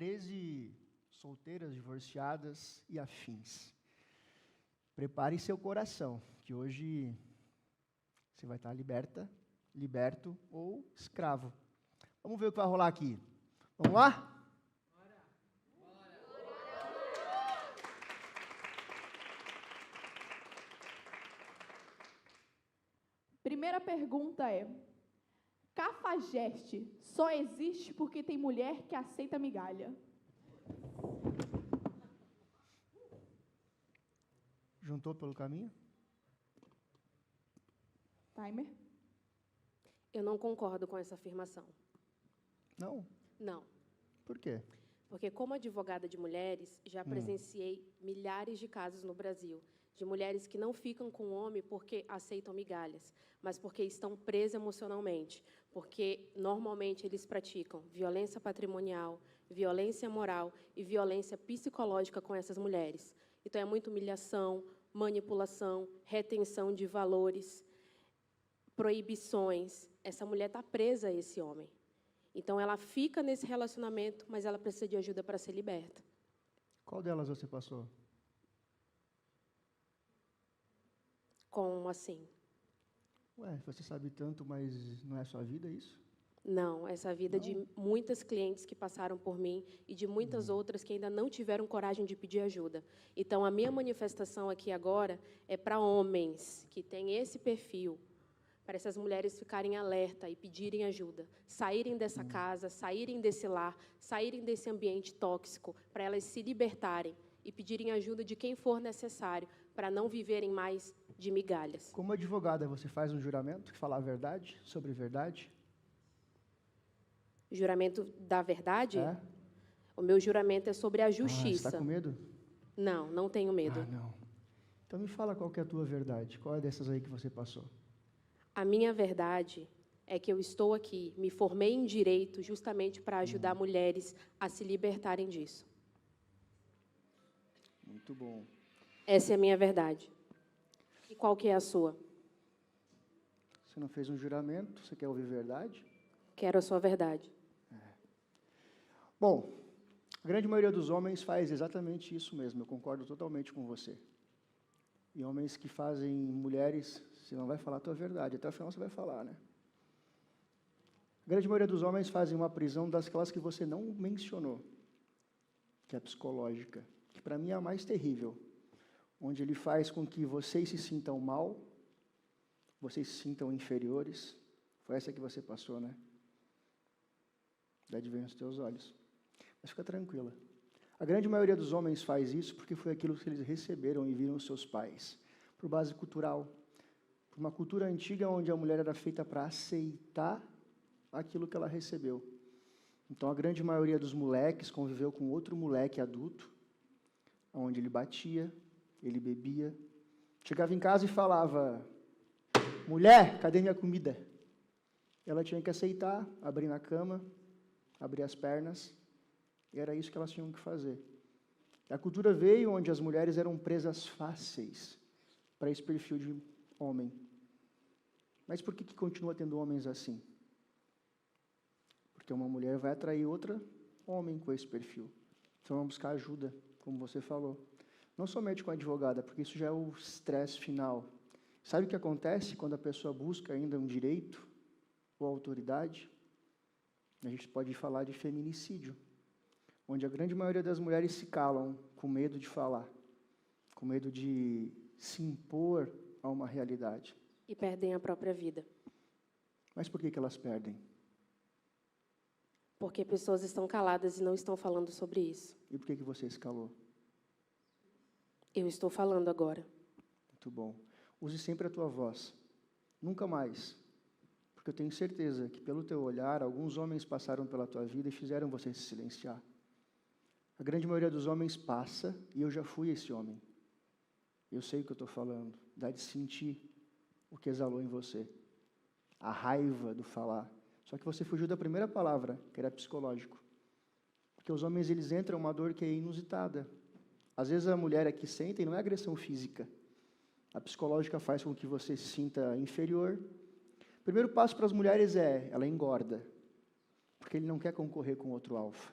13 solteiras, divorciadas e afins. Prepare seu coração, que hoje você vai estar liberto ou escravo. Vamos ver o que vai rolar aqui. Vamos lá? Primeira pergunta é: cafajeste só existe porque tem mulher que aceita migalha? Juntou pelo caminho? Timer. Eu não concordo com essa afirmação. Não? Não. Por quê? Porque, como advogada de mulheres, já presenciei milhares de casos no Brasil de mulheres que não ficam com o homem porque aceitam migalhas, mas porque estão presas emocionalmente, porque normalmente eles praticam violência patrimonial, violência moral e violência psicológica com essas mulheres. Então, é muita humilhação, manipulação, retenção de valores, proibições. Essa mulher está presa a esse homem. Então, ela fica nesse relacionamento, mas ela precisa de ajuda para ser liberta. Qual delas você passou? Como assim? Ué, você sabe tanto, mas não é sua vida isso? Não, essa vida de muitas clientes que passaram por mim e de muitas outras que ainda não tiveram coragem de pedir ajuda. Então, a minha manifestação aqui agora é para homens que têm esse perfil, para essas mulheres ficarem alerta e pedirem ajuda, saírem dessa casa, saírem desse lar, saírem desse ambiente tóxico, para elas se libertarem e pedirem ajuda de quem for necessário, para não viverem mais de migalhas. Como advogada, você faz um juramento que fala a verdade, sobre verdade? Juramento da verdade? É? O meu juramento é sobre a justiça. Você está com medo? Não, não tenho medo. Não. Então me fala qual que é a tua verdade. Qual é dessas aí que você passou? A minha verdade é que eu estou aqui, me formei em Direito justamente para ajudar mulheres a se libertarem disso. Muito bom. Essa é a minha verdade. E qual que é a sua? Você não fez um juramento? Você quer ouvir verdade? Quero a sua verdade. Bom, a grande maioria dos homens faz exatamente isso mesmo. Eu concordo totalmente com você. E homens que fazem mulheres, você não vai falar a tua verdade. Até o final você vai falar, né? A grande maioria dos homens fazem uma prisão daquelas que você não mencionou, que é a psicológica, que para mim é a mais terrível, onde ele faz com que vocês se sintam mal, vocês se sintam inferiores. Foi essa que você passou, né? Deve ver nos teus olhos. Mas fica tranquila. A grande maioria dos homens faz isso porque foi aquilo que eles receberam e viram os seus pais. Por base cultural. Por uma cultura antiga onde a mulher era feita para aceitar aquilo que ela recebeu. Então, a grande maioria dos moleques conviveu com outro moleque adulto, onde ele batia, ele bebia. Chegava em casa e falava: mulher, cadê minha comida? Ela tinha que aceitar, abrir na cama, abrir as pernas, e era isso que elas tinham que fazer. A cultura veio onde as mulheres eram presas fáceis para esse perfil de homem. Mas por que continua tendo homens assim? Porque uma mulher vai atrair outro homem com esse perfil. Então vamos buscar ajuda, como você falou. Não somente com a advogada, porque isso já é o estresse final. Sabe o que acontece quando a pessoa busca ainda um direito ou autoridade? A gente pode falar de feminicídio, onde a grande maioria das mulheres se calam com medo de falar, com medo de se impor a uma realidade. E perdem a própria vida. Mas por que elas perdem? Porque pessoas estão caladas e não estão falando sobre isso. E por que você se calou? Eu estou falando agora. Muito bom. Use sempre a tua voz. Nunca mais. Porque eu tenho certeza que, pelo teu olhar, alguns homens passaram pela tua vida e fizeram você se silenciar. A grande maioria dos homens passa, e eu já fui esse homem. Eu sei o que eu estou falando. Dá de sentir o que exalou em você. A raiva do falar. Só que você fugiu da primeira palavra, que era psicológico. Porque os homens, eles entram em uma dor que é inusitada. Às vezes a mulher aqui sente e não é agressão física. A psicológica faz com que você se sinta inferior. O primeiro passo para as mulheres ela engorda. Porque ele não quer concorrer com outro alfa.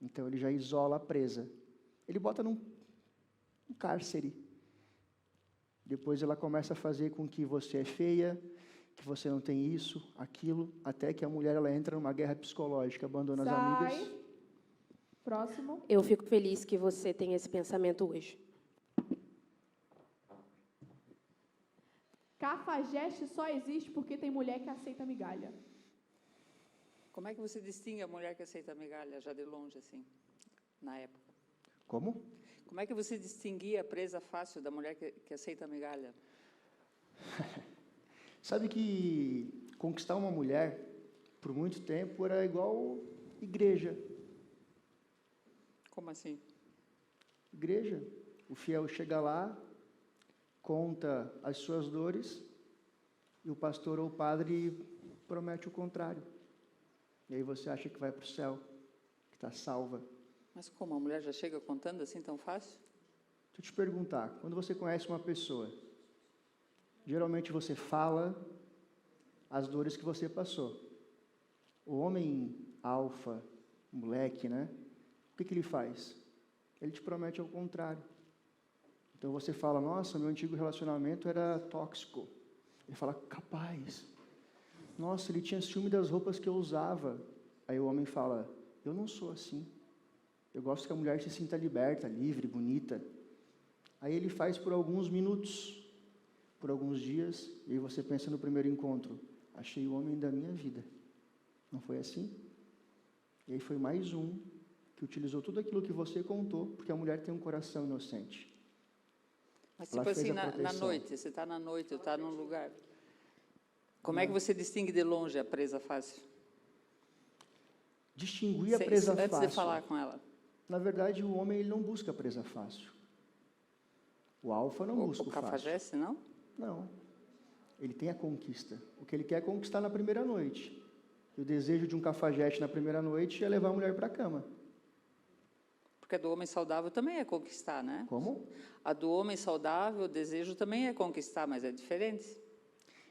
Então, ele já isola a presa. Ele bota num cárcere. Depois, ela começa a fazer com que você é feia, que você não tem isso, aquilo, até que a mulher ela entra numa guerra psicológica, abandona as amigas. Sai. Próximo. Eu fico feliz que você tenha esse pensamento hoje. Cafajeste só existe porque tem mulher que aceita migalha. Como é que você distingue a mulher que aceita migalha, já de longe, assim, na época? Como? Como é que você distinguia a presa fácil da mulher que aceita migalha? Sabe que conquistar uma mulher, por muito tempo, era igual igreja. Como assim? Igreja. O fiel chega lá, conta as suas dores, e o pastor ou o padre promete o contrário. E aí você acha que vai para o céu, que está salva. Mas como, a mulher já chega contando assim tão fácil? Deixa eu te perguntar, quando você conhece uma pessoa, geralmente você fala as dores que você passou. O homem alfa, moleque, né? O que ele faz? Ele te promete ao contrário. Então você fala, nossa, meu antigo relacionamento era tóxico. Ele fala, capaz. Nossa, ele tinha ciúme das roupas que eu usava. Aí o homem fala, eu não sou assim. Eu gosto que a mulher se sinta liberta, livre, bonita. Aí ele faz por alguns minutos, por alguns dias, e aí você pensa no primeiro encontro, achei o homem da minha vida. Não foi assim? E aí foi mais um que utilizou tudo aquilo que você contou, porque a mulher tem um coração inocente. Mas Ela tipo fez assim, a na proteção. noite, você está na noite, está num lugar. Como é que você distingue de longe a presa fácil? Distinguir a presa Antes fácil. de falar com ela. Na verdade, o homem ele não busca a presa fácil. O alfa não busca O o fácil. cafajeste, não? Não. Ele tem a conquista. O que ele quer é conquistar na primeira noite. E o desejo de um cafajeste na primeira noite é levar a mulher para a cama. Porque a do homem saudável também é conquistar, né? Como? A do homem saudável, o desejo também é conquistar, mas é diferente.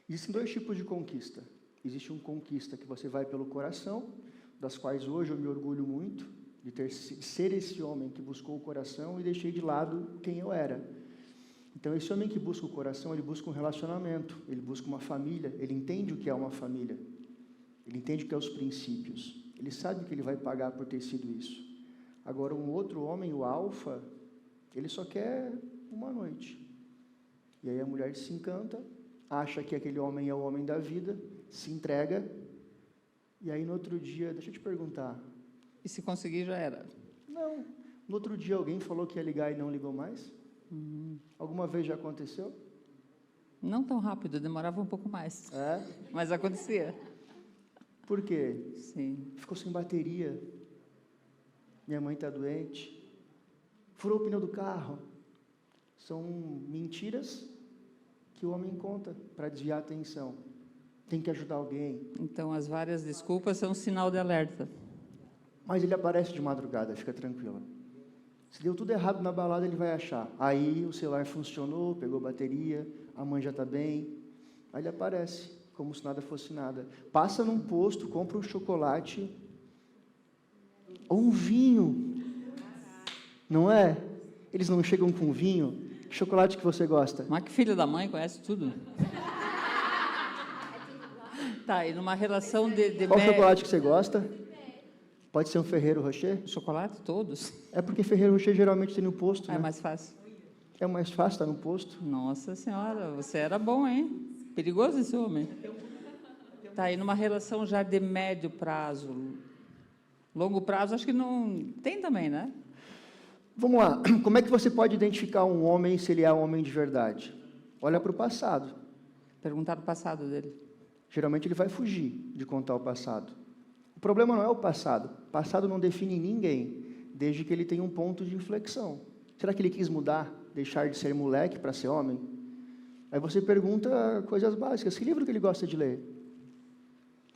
Existem dois tipos de conquista. Existe uma conquista que você vai pelo coração, das quais hoje eu me orgulho muito, de ser esse homem que buscou o coração e deixei de lado quem eu era. Então, esse homem que busca o coração, ele busca um relacionamento, ele busca uma família, ele entende o que é uma família, ele entende o que é os princípios, ele sabe o que ele vai pagar por ter sido isso. Agora, um outro homem, o alfa, ele só quer uma noite. E aí a mulher se encanta, acha que aquele homem é o homem da vida, se entrega, e aí no outro dia, deixa eu te perguntar. E se conseguir, já era. Não, no outro dia alguém falou que ia ligar e não ligou mais? Alguma vez já aconteceu? Não tão rápido, demorava um pouco mais. É? Mas acontecia. Por quê? Sim. Ficou sem bateria. Minha mãe está doente. Furou o pneu do carro. São mentiras que o homem conta para desviar a atenção. Tem que ajudar alguém. Então, as várias desculpas são um sinal de alerta. Mas ele aparece de madrugada, fica tranquila. Se deu tudo errado na balada, ele vai achar. Aí o celular funcionou, pegou bateria, a mãe já está bem. Aí ele aparece, como se nada fosse nada. Passa num posto, compra um chocolate ou um vinho. Não é? Eles não chegam com vinho. Que chocolate que você gosta? Mas que filho da mãe conhece tudo. Tá, e numa relação de Qual chocolate que você gosta? Pode ser um Ferrero Rocher? Chocolate, todos. É porque Ferrero Rocher geralmente tem no posto, É né? mais fácil. É mais fácil estar no posto. Nossa Senhora, você era bom, hein? Perigoso esse homem. Tá, e numa relação já de médio prazo, longo prazo, acho que não... Tem também, né? Vamos lá. Como é que você pode identificar um homem se ele é um homem de verdade? Olha para o passado. Perguntar o passado dele. Geralmente ele vai fugir de contar o passado. O problema não é o passado. O passado não define ninguém, desde que ele tenha um ponto de inflexão. Será que ele quis mudar, deixar de ser moleque para ser homem? Aí você pergunta coisas básicas. Que livro que ele gosta de ler?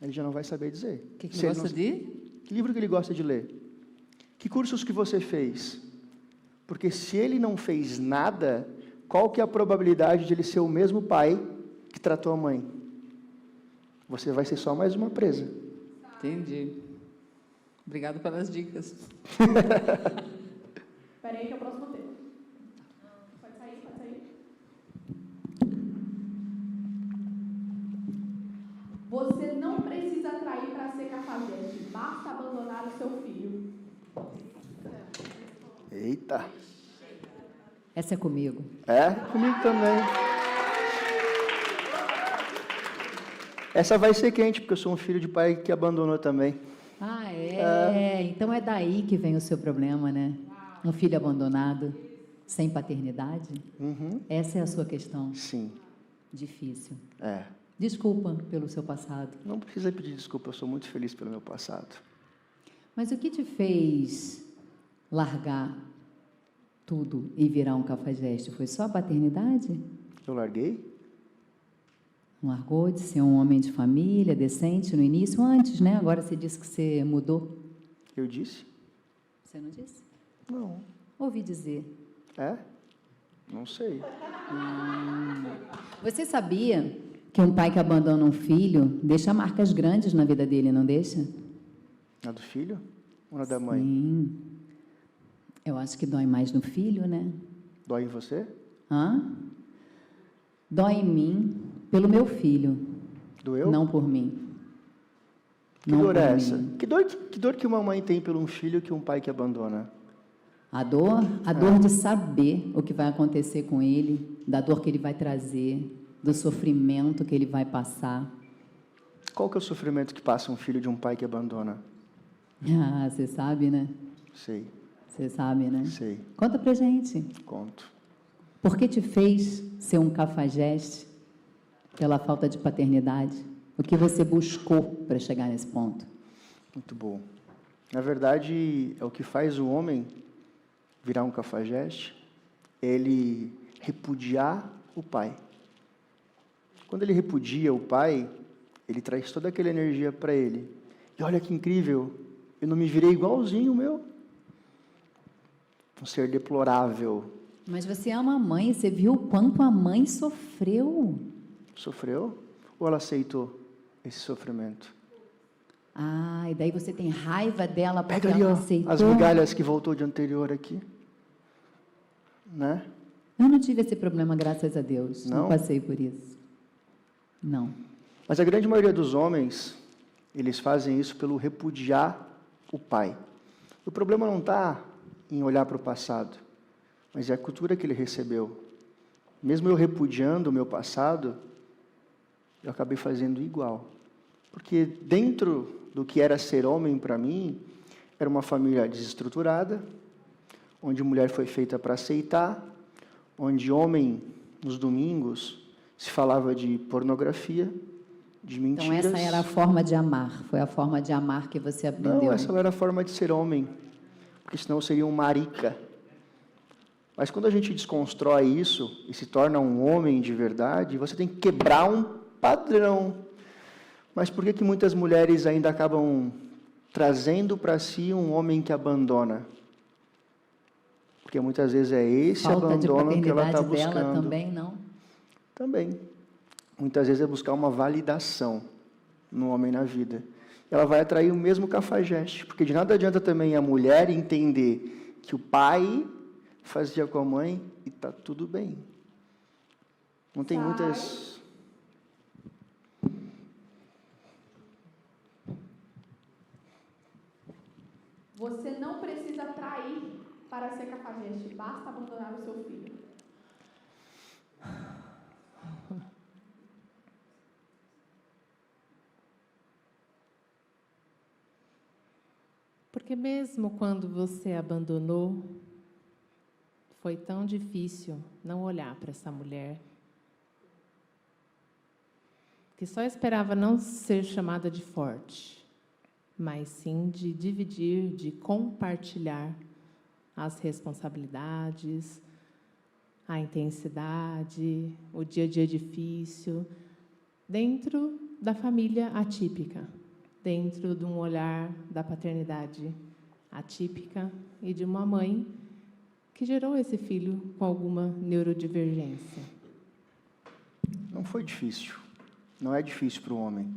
Ele já não vai saber dizer. O que Se ele ele gosta de? Que livro que ele gosta de ler? Que cursos que você fez? Porque se ele não fez nada, qual que é a probabilidade de ele ser o mesmo pai que tratou a mãe? Você vai ser só mais uma presa. Entendi. Obrigado pelas dicas. Espera aí que é o próximo tema. Pode sair, pode sair. Você não precisa trair para ser cafajeste. Basta abandonar o seu filho. Eita. Essa é comigo. É? Comigo também. Essa vai ser quente, porque eu sou um filho de pai que abandonou também. Ah, então é daí que vem o seu problema, né? Um filho abandonado, sem paternidade. Uhum. Essa é a sua questão. Sim. Difícil. É. Desculpa pelo seu passado. Não precisa pedir desculpa, eu sou muito feliz pelo meu passado. Mas o que te fez largar tudo e virar um cafajeste? Foi só a paternidade? Eu larguei? Não largou de ser um homem de família, decente no início? Antes, né? Agora você disse que você mudou. Eu disse? Você não disse? Não. Ouvi dizer. É? Não sei. Você sabia que um pai que abandona um filho deixa marcas grandes na vida dele, não deixa? A do filho? Ou na da mãe? Sim. Eu acho que dói mais no filho, né? Dói em você? Hã? Dói em mim pelo meu filho, Doeu? não por mim. Que Não dor por é essa? mim. Que dor que uma mãe tem por um filho que um pai que abandona? A dor de saber o que vai acontecer com ele, da dor que ele vai trazer, do sofrimento que ele vai passar. Qual que é o sofrimento que passa um filho de um pai que abandona? Ah, você sabe, né? Sei, Você sabe, né? sei, Conta pra gente. conto. Por que te fez ser um cafajeste pela falta de paternidade? O que você buscou para chegar nesse ponto? Muito bom. Na verdade, é o que faz o homem virar um cafajeste, ele repudiar o pai. Quando ele repudia o pai, ele traz toda aquela energia para ele. E olha que incrível, eu não me virei igualzinho o meu. Um ser deplorável. Mas você ama a mãe, você viu o quanto a mãe sofreu. Sofreu? Ou ela aceitou esse sofrimento? Ah, e daí você tem raiva dela porque Pega ali, ela ó, aceitou. as migalhas que voltou de anterior aqui. Né? Eu não tive esse problema, graças a Deus. Não, Não? passei por isso. Não. Mas a grande maioria dos homens, eles fazem isso pelo repudiar o pai. O problema não está em olhar para o passado, mas é a cultura que ele recebeu. Mesmo eu repudiando o meu passado, eu acabei fazendo igual. Porque dentro do que era ser homem para mim, era uma família desestruturada, onde mulher foi feita para aceitar, onde homem, nos domingos, se falava de pornografia, de Então mentiras. essa era a forma de amar. Foi a forma de amar que você aprendeu. Não, essa não era a forma de ser homem, porque senão eu seria um marica. Mas quando a gente desconstrói isso e se torna um homem de verdade, você tem que quebrar um padrão. Mas por que muitas mulheres ainda acabam trazendo para si um homem que abandona? Porque muitas vezes é esse Falta de abandono que ela está paternidade dela buscando. também, não? Também. Muitas vezes é buscar uma validação no homem na vida. Ela vai atrair o mesmo cafajeste, porque de nada adianta também a mulher entender que o pai fazia com a mãe e está tudo bem. Não tem muitas... Você não precisa trair para ser cafajeste. Basta abandonar o seu filho. Porque mesmo quando você abandonou, foi tão difícil não olhar para essa mulher, que só esperava não ser chamada de forte, mas sim de dividir, de compartilhar as responsabilidades, a intensidade, o dia a dia difícil, dentro da família atípica, dentro de um olhar da paternidade atípica e de uma mãe que gerou esse filho com alguma neurodivergência. Não foi difícil. Não é difícil para o homem.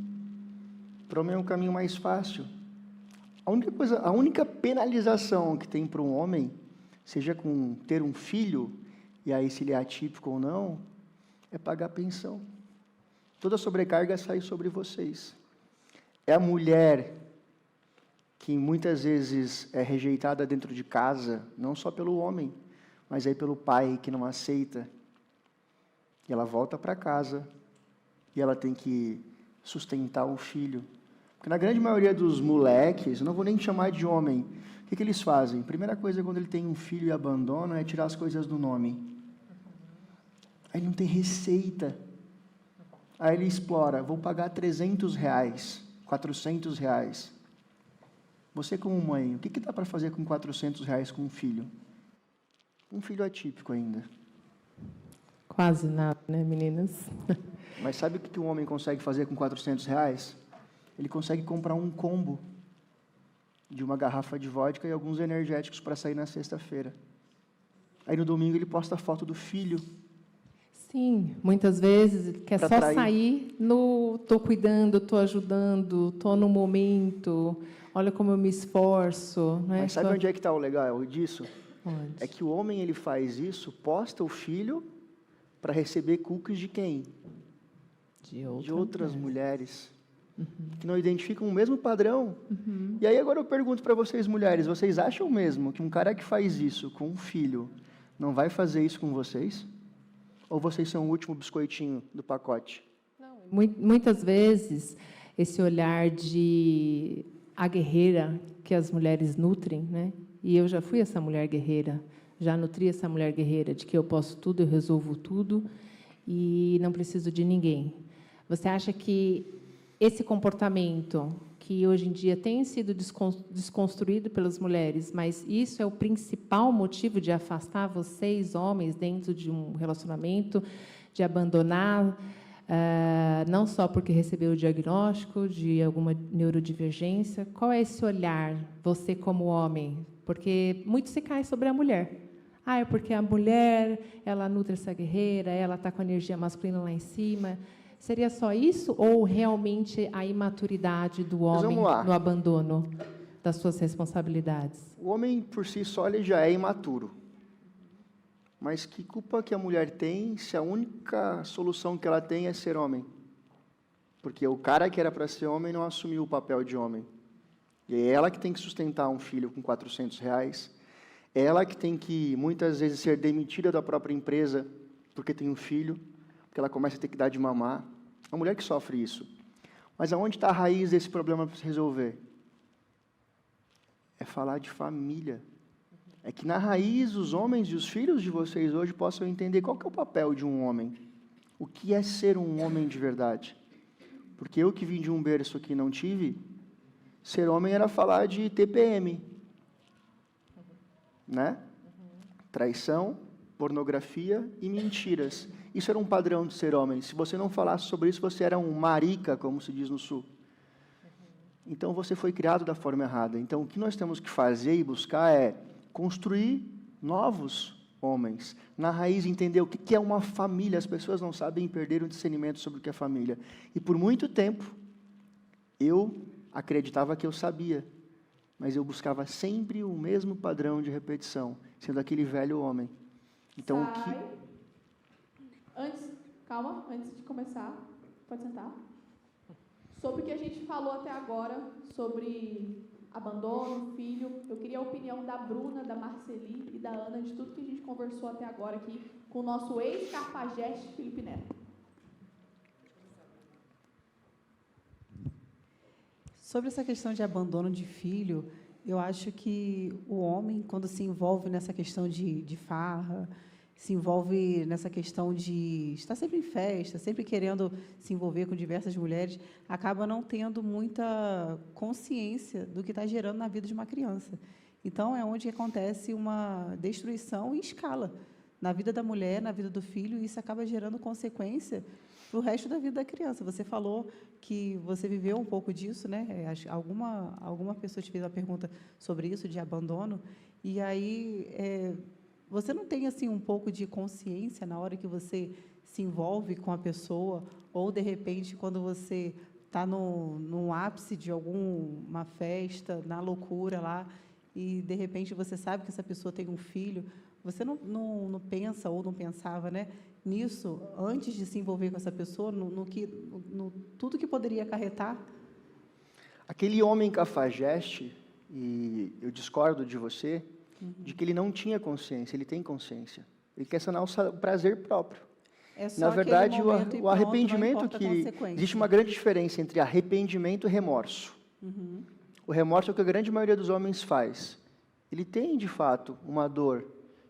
Para o homem é um caminho mais fácil. A única penalização que tem para um homem, seja com ter um filho, e aí se ele é atípico ou não, é pagar pensão. Toda a sobrecarga sai sobre vocês. É a mulher que muitas vezes é rejeitada dentro de casa, não só pelo homem, mas aí pelo pai que não aceita. E ela volta para casa e ela tem que sustentar o filho. Porque na grande maioria dos moleques, eu não vou nem chamar de homem, o que eles fazem? Primeira coisa, quando ele tem um filho e abandona, é tirar as coisas do nome. Aí não tem receita. Aí ele explora, vou pagar R$300, R$400. Você como mãe, o que dá para fazer com R$400 com um filho? Um filho atípico ainda. Quase nada, né, meninas? Mas sabe o que um homem consegue fazer com R$400? Ele consegue comprar um combo de uma garrafa de vodka e alguns energéticos para sair na sexta-feira. Aí no domingo ele posta a foto do filho. Sim, muitas vezes quer Pra só trair. sair no tô cuidando, tô ajudando, tô no momento, olha como eu me esforço. Não é? Mas sabe onde é que está o legal disso? Onde? É que o homem ele faz isso, posta o filho para receber cookies de quem? De Outras mulher. mulheres. Que não identificam o mesmo padrão. E aí agora eu pergunto para vocês mulheres, vocês acham mesmo que um cara que faz isso com um filho não vai fazer isso com vocês? Ou vocês são o último biscoitinho do pacote? Muitas vezes, esse olhar de a guerreira que as mulheres nutrem, né? E eu já fui essa mulher guerreira, já nutri essa mulher guerreira, de que eu posso tudo, eu resolvo tudo e não preciso de ninguém. Você acha que esse comportamento, que hoje em dia tem sido desconstruído pelas mulheres, mas isso é o principal motivo de afastar vocês, homens, dentro de um relacionamento, de abandonar, não só porque recebeu o diagnóstico de alguma neurodivergência? Qual é esse olhar, você como homem? Porque muito se cai sobre a mulher. É porque a mulher, ela nutre essa guerreira, ela está com a energia masculina lá em cima. Seria só isso ou realmente a imaturidade do homem no abandono das suas responsabilidades? O homem, por si só, ele já é imaturo. Mas que culpa que a mulher tem se a única solução que ela tem é ser homem? Porque o cara que era para ser homem não assumiu o papel de homem. E é ela que tem que sustentar um filho com R$400. É ela que tem que, muitas vezes, ser demitida da própria empresa porque tem um filho, porque ela começa a ter que dar de mamar. A mulher que sofre isso. Mas aonde está a raiz desse problema para se resolver? É falar de família. É que na raiz os homens e os filhos de vocês hoje possam entender qual que é o papel de um homem. O que é ser um homem de verdade? Porque eu que vim de um berço que não tive, ser homem era falar de TPM. Né? Traição, pornografia e mentiras. Isso era um padrão de ser homem. Se você não falasse sobre isso, você era um marica, como se diz no Sul. Então, você foi criado da forma errada. Então, o que nós temos que fazer e buscar é construir novos homens. Na raiz, entender o que é uma família. As pessoas não sabem perder o discernimento sobre o que é família. E, por muito tempo, eu acreditava que eu sabia. Mas eu buscava sempre o mesmo padrão de repetição, sendo aquele velho homem. Então, Calma, antes de começar, pode sentar. Sobre o que a gente falou até agora, sobre abandono, filho, eu queria a opinião da Bruna, da Marceli e da Ana, de tudo que a gente conversou até agora aqui, com o nosso ex-cafajeste Felipe Neto. Sobre essa questão de abandono de filho, eu acho que o homem, quando se envolve nessa questão de farra, se envolve nessa questão de estar sempre em festa, sempre querendo se envolver com diversas mulheres, acaba não tendo muita consciência do que está gerando na vida de uma criança. Então, é onde acontece uma destruição em escala na vida da mulher, na vida do filho, e isso acaba gerando consequência para o resto da vida da criança. Você falou que você viveu um pouco disso, né? Alguma pessoa te fez uma pergunta sobre isso, de abandono, e aí você não tem assim um pouco de consciência na hora que você se envolve com a pessoa, ou de repente quando você está no ápice de alguma festa, na loucura lá, e, de repente, você sabe que essa pessoa tem um filho, você não pensa ou não pensava, né, nisso antes de se envolver com essa pessoa, tudo que poderia acarretar? Aquele homem cafajeste, e eu discordo de você, de que ele não tinha consciência, ele tem consciência. Ele quer sanar o prazer próprio. É só Na verdade, aquele momento e o pronto, arrependimento, não importa a que consequência. existe uma grande diferença entre arrependimento e remorso. O remorso é o que a grande maioria dos homens faz. Ele tem, de fato, uma dor.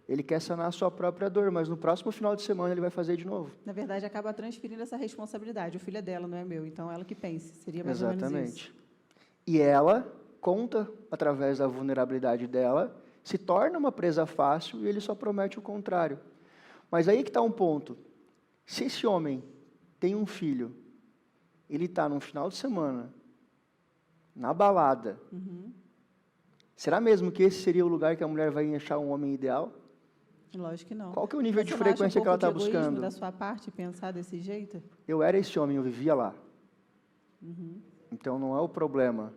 Ele quer sanar a sua própria dor, mas no próximo final de semana ele vai fazer de novo. Na verdade, acaba transferindo essa responsabilidade. O filho é dela, não é meu. Então, ela que pense. Seria mais ou menos isso. Exatamente. E ela conta, através da vulnerabilidade dela, se torna uma presa fácil e ele só promete o contrário. Mas aí que está um ponto. Se esse homem tem um filho, ele está num final de semana, na balada, será mesmo que esse seria o lugar que a mulher vai achar um homem ideal? Lógico que não. Qual que é o nível Mas de você não acha frequência um que ela pouco está de egoísmo buscando? da sua parte pensar desse jeito? Eu era esse homem, eu vivia lá. Então não é o problema.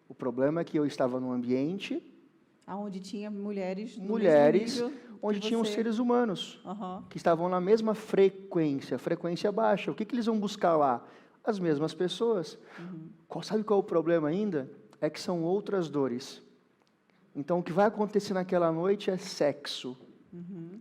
O problema é que eu estava num ambiente, Aonde tinha mulheres no mulheres, mesmo nível onde que tinham você. seres humanos, Aham. que estavam na mesma frequência baixa. O que eles vão buscar lá? As mesmas pessoas. Sabe qual é o problema ainda? É que são outras dores. Então, o que vai acontecer naquela noite é sexo.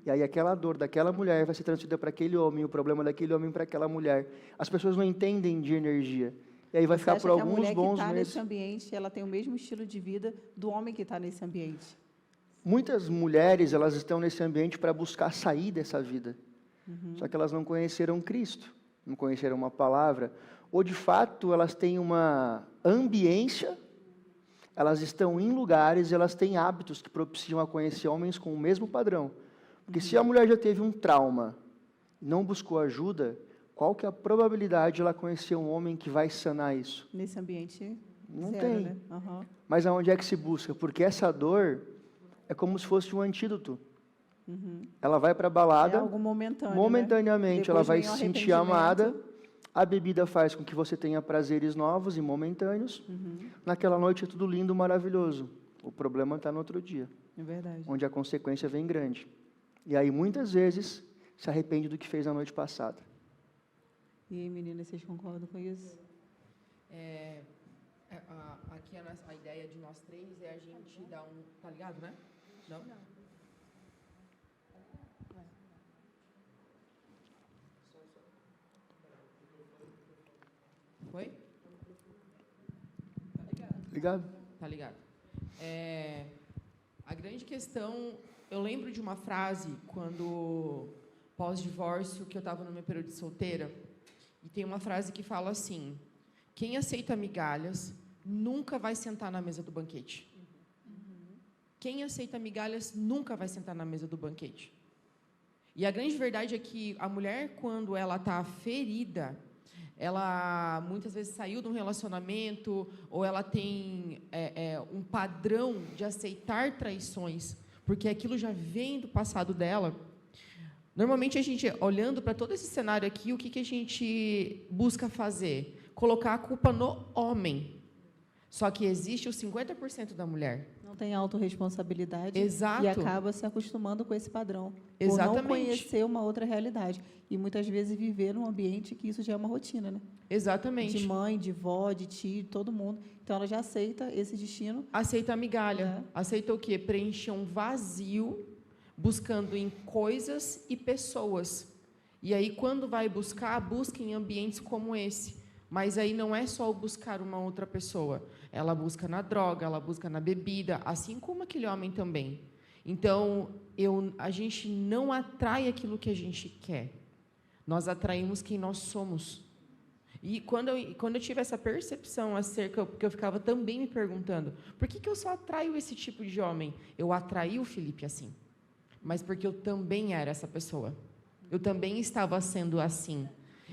E aí aquela dor daquela mulher vai ser transferida para aquele homem, o problema daquele homem para aquela mulher. As pessoas não entendem de energia. E aí vai Você ficar acha por que a alguns mulher que bons está meses. nesse ambiente, ela tem o mesmo estilo de vida do homem que está nesse ambiente? Muitas mulheres, elas estão nesse ambiente para buscar sair dessa vida. Só que elas não conheceram Cristo, não conheceram uma palavra, ou de fato elas têm uma ambiência, elas estão em lugares, elas têm hábitos que propiciam a conhecer homens com o mesmo padrão. Porque se a mulher já teve um trauma e não buscou ajuda, qual que é a probabilidade de ela conhecer um homem que vai sanar isso? Nesse ambiente, Não zero, tem. né? Aham. Mas aonde é que se busca? Porque essa dor é como se fosse um antídoto. Ela vai para a É balada, algo momentâneo, momentaneamente né? ela Depois vai vem se o sentir arrependimento. amada, a bebida faz com que você tenha prazeres novos e momentâneos. Naquela noite é tudo lindo, maravilhoso. O problema está no outro dia, É verdade. onde a consequência vem grande. E aí, muitas vezes, se arrepende do que fez na noite passada. E aí, meninas, vocês concordam com isso? Aqui a ideia de nós três é a gente dar um... Tá ligado, né? Não? Foi? Tá ligado? Ligado? Tá ligado. A grande questão... Eu lembro de uma frase, quando pós-divórcio, que eu estava no meu período de solteira, e tem uma frase que fala assim: quem aceita migalhas nunca vai sentar na mesa do banquete. Quem aceita migalhas nunca vai sentar na mesa do banquete. E a grande verdade é que a mulher, quando ela está ferida, ela muitas vezes saiu de um relacionamento, ou ela tem um padrão de aceitar traições, porque aquilo já vem do passado dela. Normalmente, a gente, olhando para todo esse cenário aqui, o que a gente busca fazer? Colocar a culpa no homem. Só que existe os 50% da mulher. Não tem autorresponsabilidade. Exato. E acaba se acostumando com esse padrão. Exatamente. Por não conhecer uma outra realidade. E, muitas vezes, viver num ambiente que isso já é uma rotina, né? Exatamente. De mãe, de vó, de tio, todo mundo. Então, ela já aceita esse destino. Aceita a migalha. Aceita o quê? Preencher um vazio, buscando em coisas e pessoas. E aí, quando vai buscar, busca em ambientes como esse. Mas aí não é só o buscar uma outra pessoa. Ela busca na droga, ela busca na bebida, assim como aquele homem também. Então, a gente não atrai aquilo que a gente quer. Nós atraímos quem nós somos. E quando eu tive essa percepção acerca, porque eu ficava também me perguntando, por que eu só atraio esse tipo de homem? Eu atraí o Felipe assim, mas porque eu também era essa pessoa. Eu também estava sendo assim.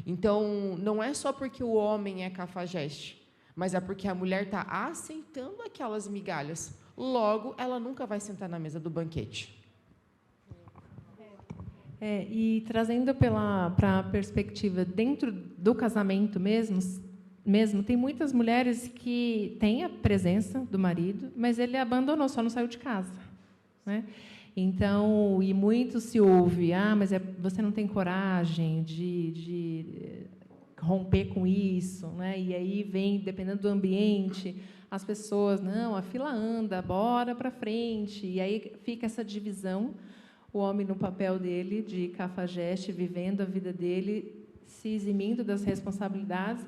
Então, não é só porque o homem é cafajeste, mas é porque a mulher está aceitando aquelas migalhas. Logo, ela nunca vai sentar na mesa do banquete. E trazendo para a perspectiva dentro do casamento mesmo, mesmo, tem muitas mulheres que têm a presença do marido, mas ele abandonou, só não saiu de casa, né? Então, e muito se ouve, mas você não tem coragem de romper com isso, né? E aí vem, dependendo do ambiente, as pessoas, não, a fila anda, bora para frente, e aí fica essa divisão, o homem no papel dele de cafajeste, vivendo a vida dele, se eximindo das responsabilidades,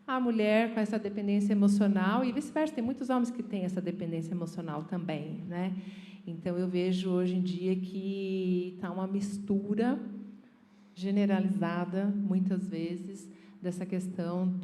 a mulher com essa dependência emocional, e vice-versa, tem muitos homens que têm essa dependência emocional também, né? Então, eu vejo hoje em dia que está uma mistura generalizada, muitas vezes, dessa questão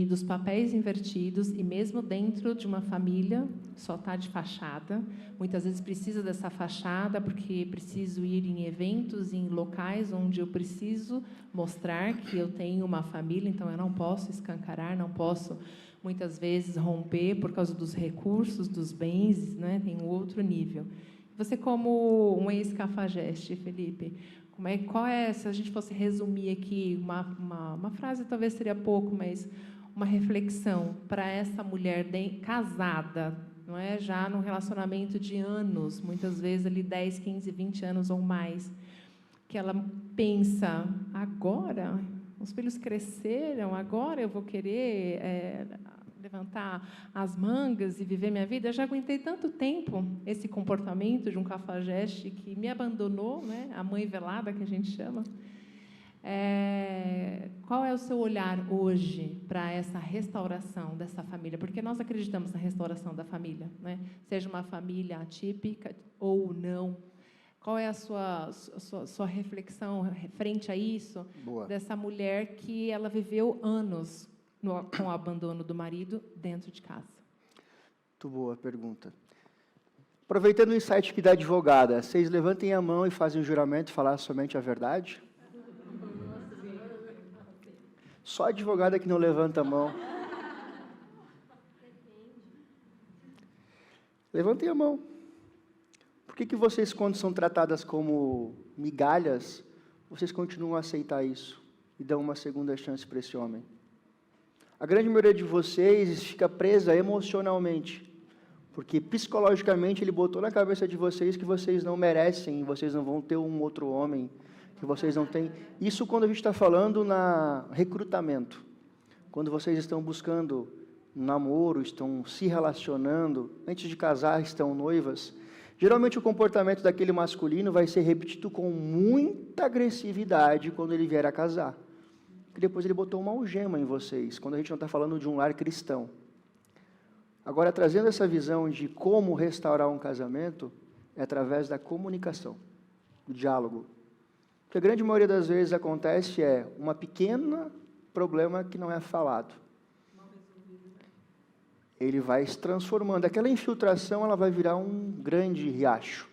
dos papéis invertidos, e mesmo dentro de uma família, só está de fachada. Muitas vezes precisa dessa fachada, porque preciso ir em eventos, em locais onde eu preciso mostrar que eu tenho uma família, então eu não posso escancarar, não posso, muitas vezes, romper por causa dos recursos, dos bens, né? Tem um outro nível. Você, como um ex-cafajeste, Felipe, qual é, se a gente fosse resumir aqui, uma frase talvez seria pouco, mas uma reflexão para essa mulher casada, não é? Já num relacionamento de anos, muitas vezes ali 10, 15, 20 anos ou mais, que ela pensa, agora os filhos cresceram, agora eu vou querer levantar as mangas e viver minha vida. Eu já aguentei tanto tempo esse comportamento de um cafajeste que me abandonou, né? A mãe velada, que a gente chama. Qual é o seu olhar hoje para essa restauração dessa família? Porque nós acreditamos na restauração da família, né? Seja uma família atípica ou não. Qual é a sua reflexão frente a isso? Boa. Dessa mulher que ela viveu anos com o abandono do marido dentro de casa? Muito boa pergunta. Aproveitando o insight que da advogada, vocês levantem a mão e fazem o juramento de falar somente a verdade? Só a advogada que não levanta a mão. Levantem a mão. Por que vocês, quando são tratadas como migalhas, vocês continuam a aceitar isso e dão uma segunda chance para esse homem? A grande maioria de vocês fica presa emocionalmente, porque psicologicamente ele botou na cabeça de vocês que vocês não merecem, vocês não vão ter um outro homem, que vocês não têm. Isso quando a gente está falando na recrutamento, quando vocês estão buscando um namoro, estão se relacionando, antes de casar, estão noivas. Geralmente o comportamento daquele masculino vai ser repetido com muita agressividade quando ele vier a casar. Que depois ele botou uma algema em vocês, quando a gente não está falando de um lar cristão. Agora, trazendo essa visão de como restaurar um casamento, é através da comunicação, do diálogo. O que a grande maioria das vezes acontece é uma pequena problema que não é falado. Ele vai se transformando. Aquela infiltração, ela vai virar um grande riacho.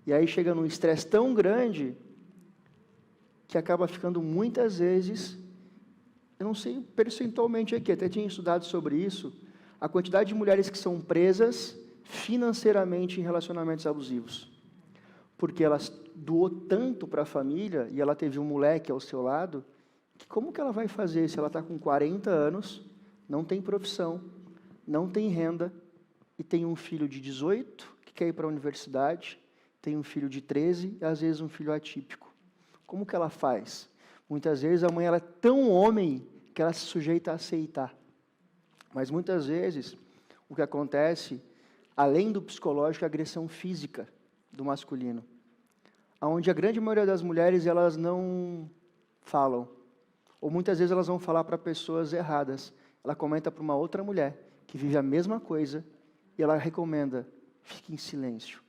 E aí chega num estresse tão grande que acaba ficando muitas vezes, eu não sei percentualmente aqui, até tinha estudado sobre isso, a quantidade de mulheres que são presas financeiramente em relacionamentos abusivos. Porque ela doou tanto para a família, e ela teve um moleque ao seu lado, que como que ela vai fazer se ela está com 40 anos, não tem profissão, não tem renda, e tem um filho de 18 que quer ir para a universidade, tem um filho de 13 e às vezes um filho atípico. Como que ela faz? Muitas vezes a mãe ela é tão homem que ela se sujeita a aceitar. Mas muitas vezes o que acontece, além do psicológico, é a agressão física do masculino. Onde a grande maioria das mulheres elas não falam. Ou muitas vezes elas vão falar para pessoas erradas. Ela comenta para uma outra mulher que vive a mesma coisa e ela recomenda, fique em silêncio.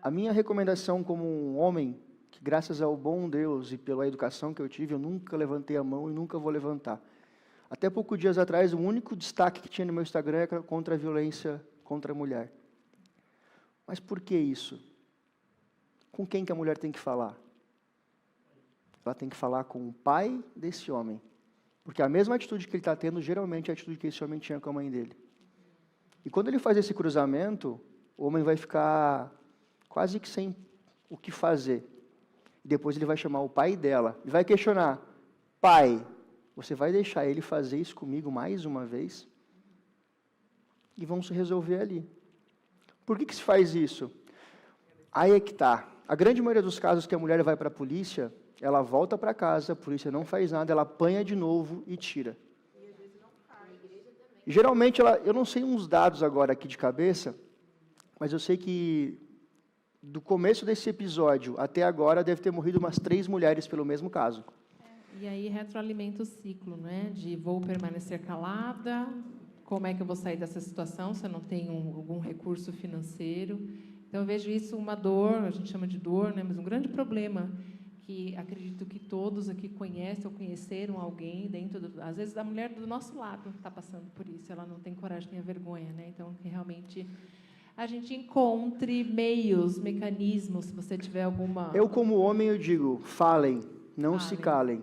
A minha recomendação como um homem, que graças ao bom Deus e pela educação que eu tive, eu nunca levantei a mão e nunca vou levantar. Até poucos dias atrás, o único destaque que tinha no meu Instagram era contra a violência contra a mulher. Mas por que isso? Com quem que a mulher tem que falar? Ela tem que falar com o pai desse homem. Porque a mesma atitude que ele está tendo, geralmente é a atitude que esse homem tinha com a mãe dele. E quando ele faz esse cruzamento, o homem vai ficar quase que sem o que fazer. Depois ele vai chamar o pai dela e vai questionar: pai, Você vai deixar ele fazer isso comigo mais uma vez? E vão se resolver ali. Por que se faz isso? Aí é que está. A grande maioria dos casos que a mulher vai para a polícia, ela volta para casa, a polícia não faz nada, ela apanha de novo e tira. Geralmente, eu não sei uns dados agora aqui de cabeça, mas eu sei que do começo desse episódio até agora deve ter morrido umas 3 mulheres pelo mesmo caso. E aí retroalimenta o ciclo, né? De vou permanecer calada, como é que eu vou sair dessa situação se eu não tenho algum recurso financeiro? Então, eu vejo isso uma dor, a gente chama de dor, né? Mas um grande problema que acredito que todos aqui conhecem ou conheceram alguém dentro, às vezes, a mulher do nosso lado está passando por isso, ela não tem coragem nem a vergonha, né? Então, que realmente a gente encontre meios, mecanismos, se você tiver alguma... Eu, como homem, eu digo, falem, não se calem.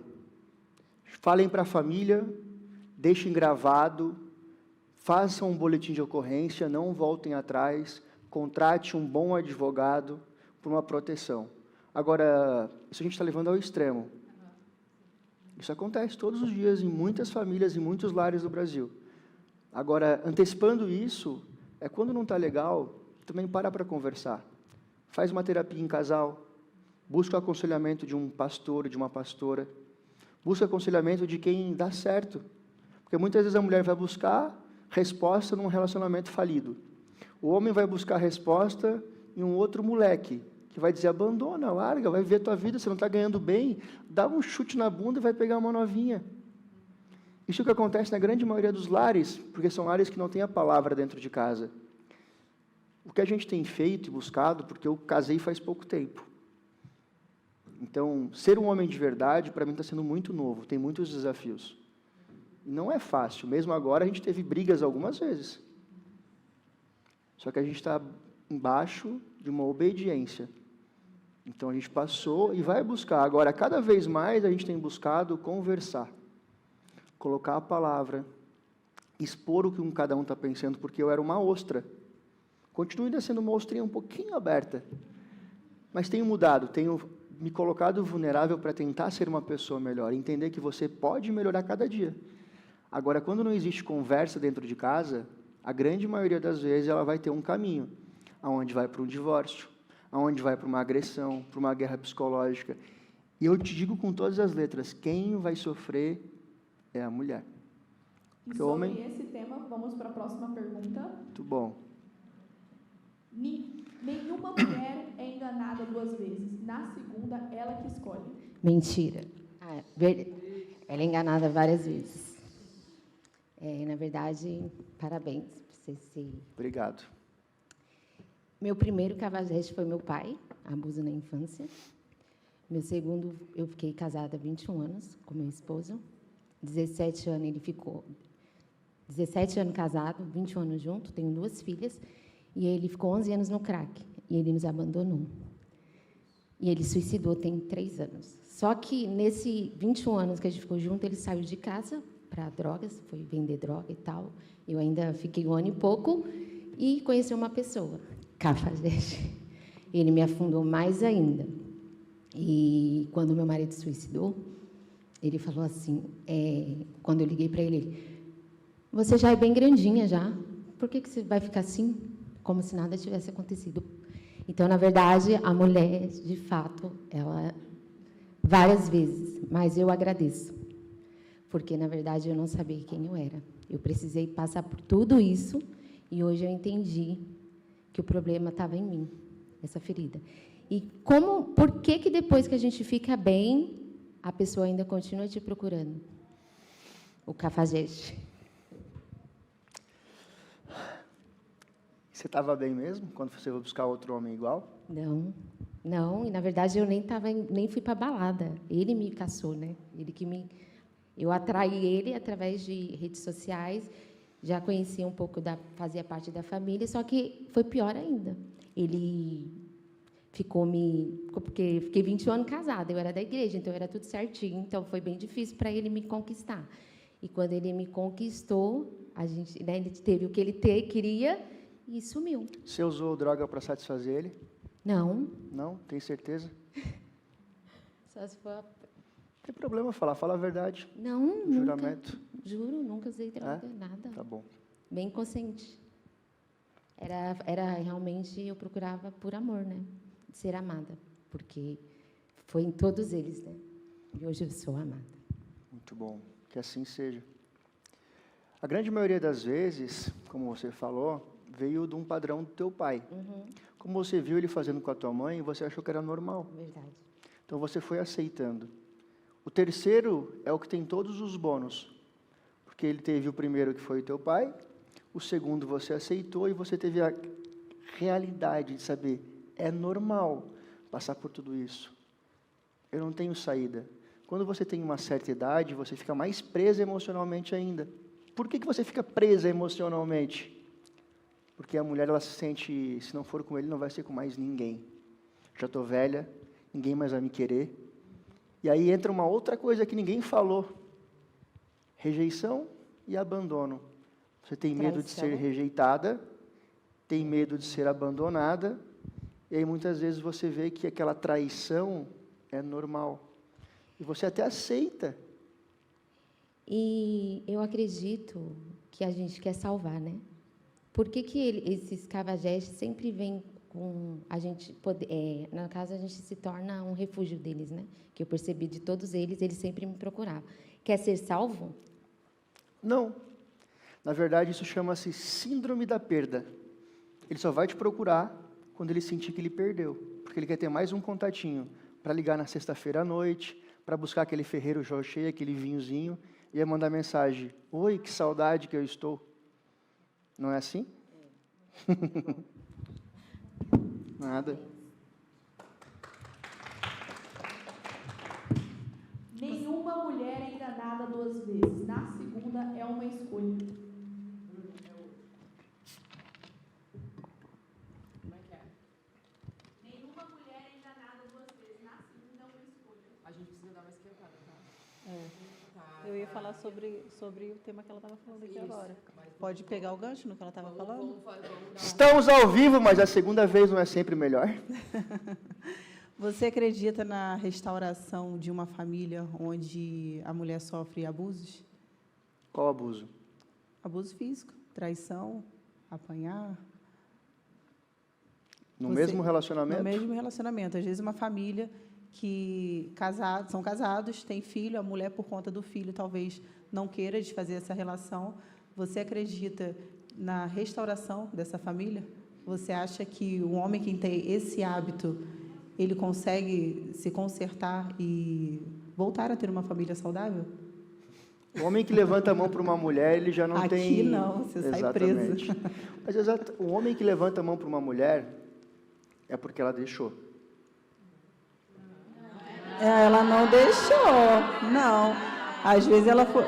Falem para a família, deixem gravado, façam um boletim de ocorrência, não voltem atrás, contrate um bom advogado por uma proteção. Agora, isso a gente está levando ao extremo. Isso acontece todos os dias em muitas famílias, em muitos lares do Brasil. Agora, antecipando isso, quando não está legal, também para conversar. Faz uma terapia em casal, busca o aconselhamento de um pastor, de uma pastora, busca aconselhamento de quem dá certo. Porque muitas vezes a mulher vai buscar resposta num relacionamento falido. O homem vai buscar resposta em um outro moleque, que vai dizer, abandona, larga, vai viver a tua vida, você não está ganhando bem, dá um chute na bunda e vai pegar uma novinha. Isso é o que acontece na grande maioria dos lares, porque são lares que não têm a palavra dentro de casa. O que a gente tem feito e buscado, porque eu casei faz pouco tempo. Então, ser um homem de verdade, para mim, está sendo muito novo, tem muitos desafios. E não é fácil, mesmo agora a gente teve brigas algumas vezes. Só que a gente está embaixo de uma obediência. Então, a gente passou e vai buscar. Agora, cada vez mais, a gente tem buscado conversar. Colocar a palavra. Expor o que cada um está pensando, porque eu era uma ostra. Continuo ainda sendo uma ostrinha um pouquinho aberta. Mas tenho mudado, tenho me colocado vulnerável para tentar ser uma pessoa melhor. Entender que você pode melhorar cada dia. Agora, quando não existe conversa dentro de casa, a grande maioria das vezes ela vai ter um caminho, aonde vai para um divórcio, aonde vai para uma agressão, para uma guerra psicológica. E eu te digo com todas as letras, quem vai sofrer é a mulher. E sobre esse tema, vamos para a próxima pergunta. Muito bom. Nenhuma mulher é enganada 2 vezes. Na segunda, ela que escolhe. Mentira. Ela é enganada várias vezes. Na verdade, parabéns por você ser... Obrigado. Meu primeiro cavajeste foi meu pai, abuso na infância. Meu segundo, eu fiquei casada há 21 anos com meu esposo. 17 anos ele ficou... 17 anos casado, 21 anos junto, tenho 2 filhas. E ele ficou 11 anos no crack. E ele nos abandonou. E ele suicidou tem 3 anos. Só que, nesses 21 anos que a gente ficou junto, ele saiu de casa para drogas, foi vender droga e tal. Eu ainda fiquei 1 ano e pouco e conheci uma pessoa, cafajeste. Ele me afundou mais ainda. E quando meu marido se suicidou, ele falou assim, quando eu liguei para ele, você já é bem grandinha já, por que você vai ficar assim? Como se nada tivesse acontecido. Então, na verdade, a mulher, de fato, ela, várias vezes, mas eu agradeço, porque, na verdade, eu não sabia quem eu era. Eu precisei passar por tudo isso e hoje eu entendi que o problema estava em mim, essa ferida. E por que depois que a gente fica bem, a pessoa ainda continua te procurando? O cafajeste. Você estava bem mesmo, quando você foi buscar outro homem igual? Não, e na verdade eu nem fui para balada. Ele me caçou, né? Eu atraí ele através de redes sociais, já conhecia um pouco fazia parte da família, só que foi pior ainda. Ele porque fiquei 21 anos casada, eu era da igreja, então era tudo certinho, então foi bem difícil para ele me conquistar. E quando ele me conquistou, ele teve o que ele queria e sumiu. Você usou droga para satisfazer ele? Não. Não? Tem certeza? Só se for tem problema falar, fala a verdade. Não, nunca. Juramento. Juro, nunca usei droga, nada. Tá bom. Bem consciente. Era realmente, eu procurava por amor, né? De ser amada. Porque foi em todos eles, né? E hoje eu sou amada. Muito bom, que assim seja. A grande maioria das vezes, como você falou, veio de um padrão do teu pai. Como você viu ele fazendo com a tua mãe, você achou que era normal. Verdade. Então você foi aceitando. O terceiro é o que tem todos os bônus. Porque ele teve o primeiro, que foi o teu pai, o segundo você aceitou e você teve a realidade de saber, é normal passar por tudo isso. Eu não tenho saída. Quando você tem uma certa idade, você fica mais presa emocionalmente ainda. Por que você fica presa emocionalmente? Porque a mulher, ela se sente, se não for com ele, não vai ser com mais ninguém. Já estou velha, ninguém mais vai me querer. E aí entra uma outra coisa que ninguém falou. Rejeição e abandono. Você tem medo de ser rejeitada, tem medo de ser abandonada, e aí muitas vezes você vê que aquela traição é normal. E você até aceita. E eu acredito que a gente quer salvar, né? Por que esses cavagestes sempre vêm com a gente poder, na casa a gente se torna um refúgio deles, né? Que eu percebi de todos eles sempre me procuravam. Quer ser salvo? Não. Na verdade, isso chama-se síndrome da perda. Ele só vai te procurar quando ele sentir que ele perdeu, porque ele quer ter mais um contatinho para ligar na sexta-feira à noite, para buscar aquele ferreiro cheio, aquele vinhozinho, e mandar mensagem: oi, que saudade que eu estou. Não é assim? Nada. Nenhuma mulher é enganada 2 vezes. Na segunda é uma escolha. Nenhuma mulher é enganada 2 vezes. Na segunda é uma escolha. A gente precisa dar uma esquentada, tá? Eu ia falar sobre o tema que ela estava falando aqui agora. Pode pegar o gancho no que ela estava falando? Estamos ao vivo, mas a segunda vez não é sempre melhor. Você acredita na restauração de uma família onde a mulher sofre abusos? Qual abuso? Abuso físico, traição, apanhar. No mesmo relacionamento? No mesmo relacionamento. Às vezes uma família que são casados, tem filho, a mulher, por conta do filho, talvez não queira desfazer essa relação. Você acredita na restauração dessa família? Você acha que o homem que tem esse hábito, ele consegue se consertar e voltar a ter uma família saudável? O homem que levanta a mão para uma mulher, ele já não Aqui tem... Aqui não, você sai preso. Mas o homem que levanta a mão para uma mulher é porque ela deixou. Ela não deixou, não. Às vezes ela foi...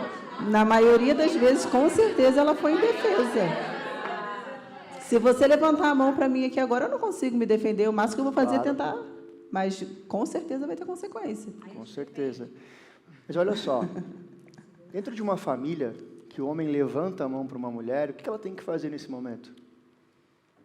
Na maioria das vezes, com certeza, ela foi indefesa. Se você levantar a mão para mim aqui agora, eu não consigo me defender. O máximo que eu vou fazer é tentar. Mas, com certeza, vai ter consequência. Com certeza. Mas, olha só. Dentro de uma família, que o homem levanta a mão para uma mulher, o que ela tem que fazer nesse momento?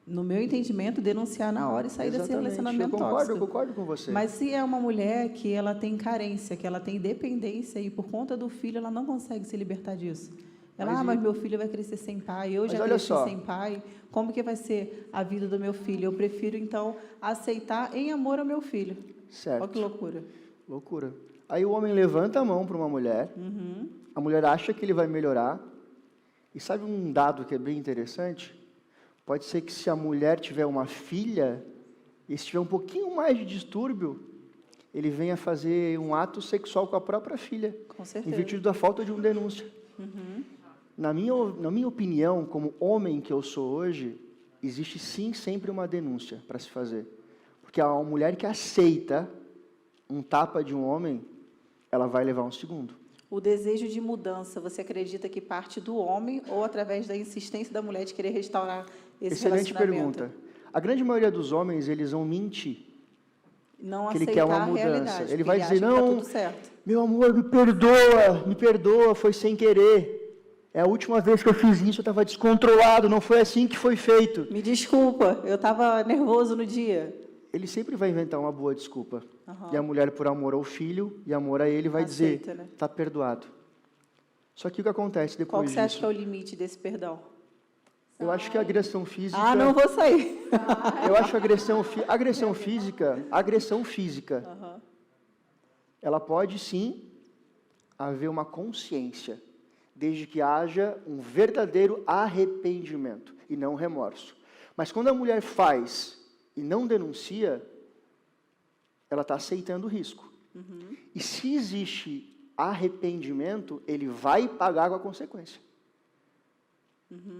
No meu entendimento, denunciar na hora e sair desse relacionamento tóxico. Eu concordo com você. Mas se é uma mulher que ela tem carência, que ela tem dependência e por conta do filho ela não consegue se libertar disso. Ela, mas meu filho vai crescer sem pai, eu já cresci sem pai, como que vai ser a vida do meu filho? Eu prefiro, então, aceitar em amor ao meu filho. Certo. Olha que loucura. Loucura. Aí o homem levanta a mão para uma mulher, a mulher acha que ele vai melhorar, e sabe um dado que é bem interessante? Pode ser que se a mulher tiver uma filha, e se tiver um pouquinho mais de distúrbio, ele venha fazer um ato sexual com a própria filha. Com certeza. Em virtude da falta de uma denúncia. Na minha opinião, como homem que eu sou hoje, existe sim sempre uma denúncia para se fazer. Porque a mulher que aceita um tapa de um homem, ela vai levar um segundo. O desejo de mudança, você acredita que parte do homem ou através da insistência da mulher de querer restaurar esse Excelente relacionamento? pergunta. A grande maioria dos homens, eles vão mentir. Não que ele aceitar quer uma a mudança. realidade. Ele vai dizer, acha que não, tá tudo certo. Meu amor, me perdoa, foi sem querer. É a última vez que eu fiz isso, eu estava descontrolado, não foi assim que foi feito. Me desculpa, eu estava nervoso no dia. ele sempre vai inventar uma boa desculpa. Aham. E a mulher, por amor ao filho e amor a ele, vai Aceita, dizer, né? está perdoado. Só que o que acontece Qual depois que você acha disso? que é o limite desse perdão? Eu acho que a agressão física... Ah, não vou sair. Eu acho que a agressão física, Aham. ela pode sim haver uma consciência, desde que haja um verdadeiro arrependimento e não remorso. Mas quando a mulher faz e não denuncia, ela está aceitando o risco. E se existe arrependimento, ele vai pagar com a consequência.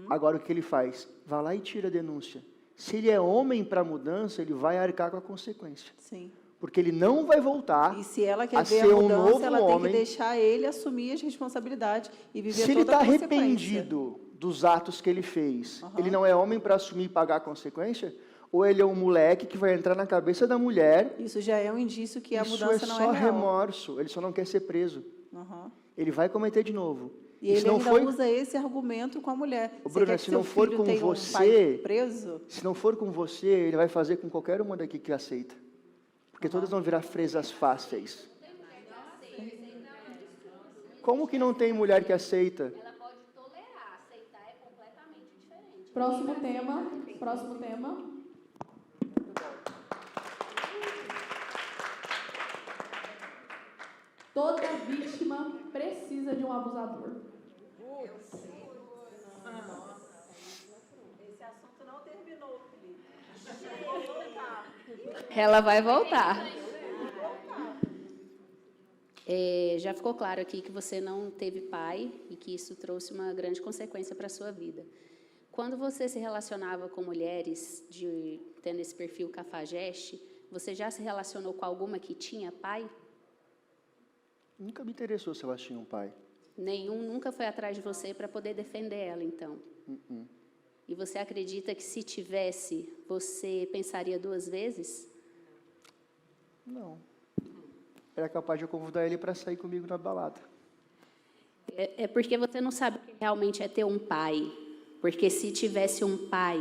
Agora o que ele faz? Vai lá e tira a denúncia. Se ele é homem para mudança, ele vai arcar com a consequência. Sim. Porque ele não vai voltar E se ela quer a ver a ser um mudança, novo ela tem que homem. deixar ele assumir as responsabilidades e viver Se ele toda está a consequência. arrependido dos atos que ele fez, ele não é homem para assumir e pagar a consequência? Ou ele é um moleque que vai entrar na cabeça da mulher? Isso já é um indício que a Isso mudança é não só é real. remorso, ele só não quer ser preso. Aham. Ele vai cometer de novo. E ele ainda usa esse argumento com a mulher. Ô, Você Bruna, quer que se seu não for filho com tenha um você- pai preso? Se não for com você, ele vai fazer com qualquer uma daqui que aceita. Porque todas vão virar fresas fáceis. Como que não tem mulher que aceita? Ela pode tolerar, aceitar é completamente diferente. Próximo tema. Próximo tema. Toda vítima precisa de um abusador. Esse assunto não terminou, Felipe. Ela vai voltar. Já ficou claro aqui que você não teve pai e que isso trouxe uma grande consequência para a sua vida. Quando você se relacionava com mulheres tendo esse perfil cafajeste, você já se relacionou com alguma que tinha pai? Nunca me interessou se elas tinham um pai. Nenhum nunca foi atrás de você para poder defender ela, então? E você acredita que se tivesse, você pensaria 2 vezes? Não. Era capaz de eu convidar ele para sair comigo na balada. É porque você não sabe o que realmente é ter um pai. Porque se tivesse um pai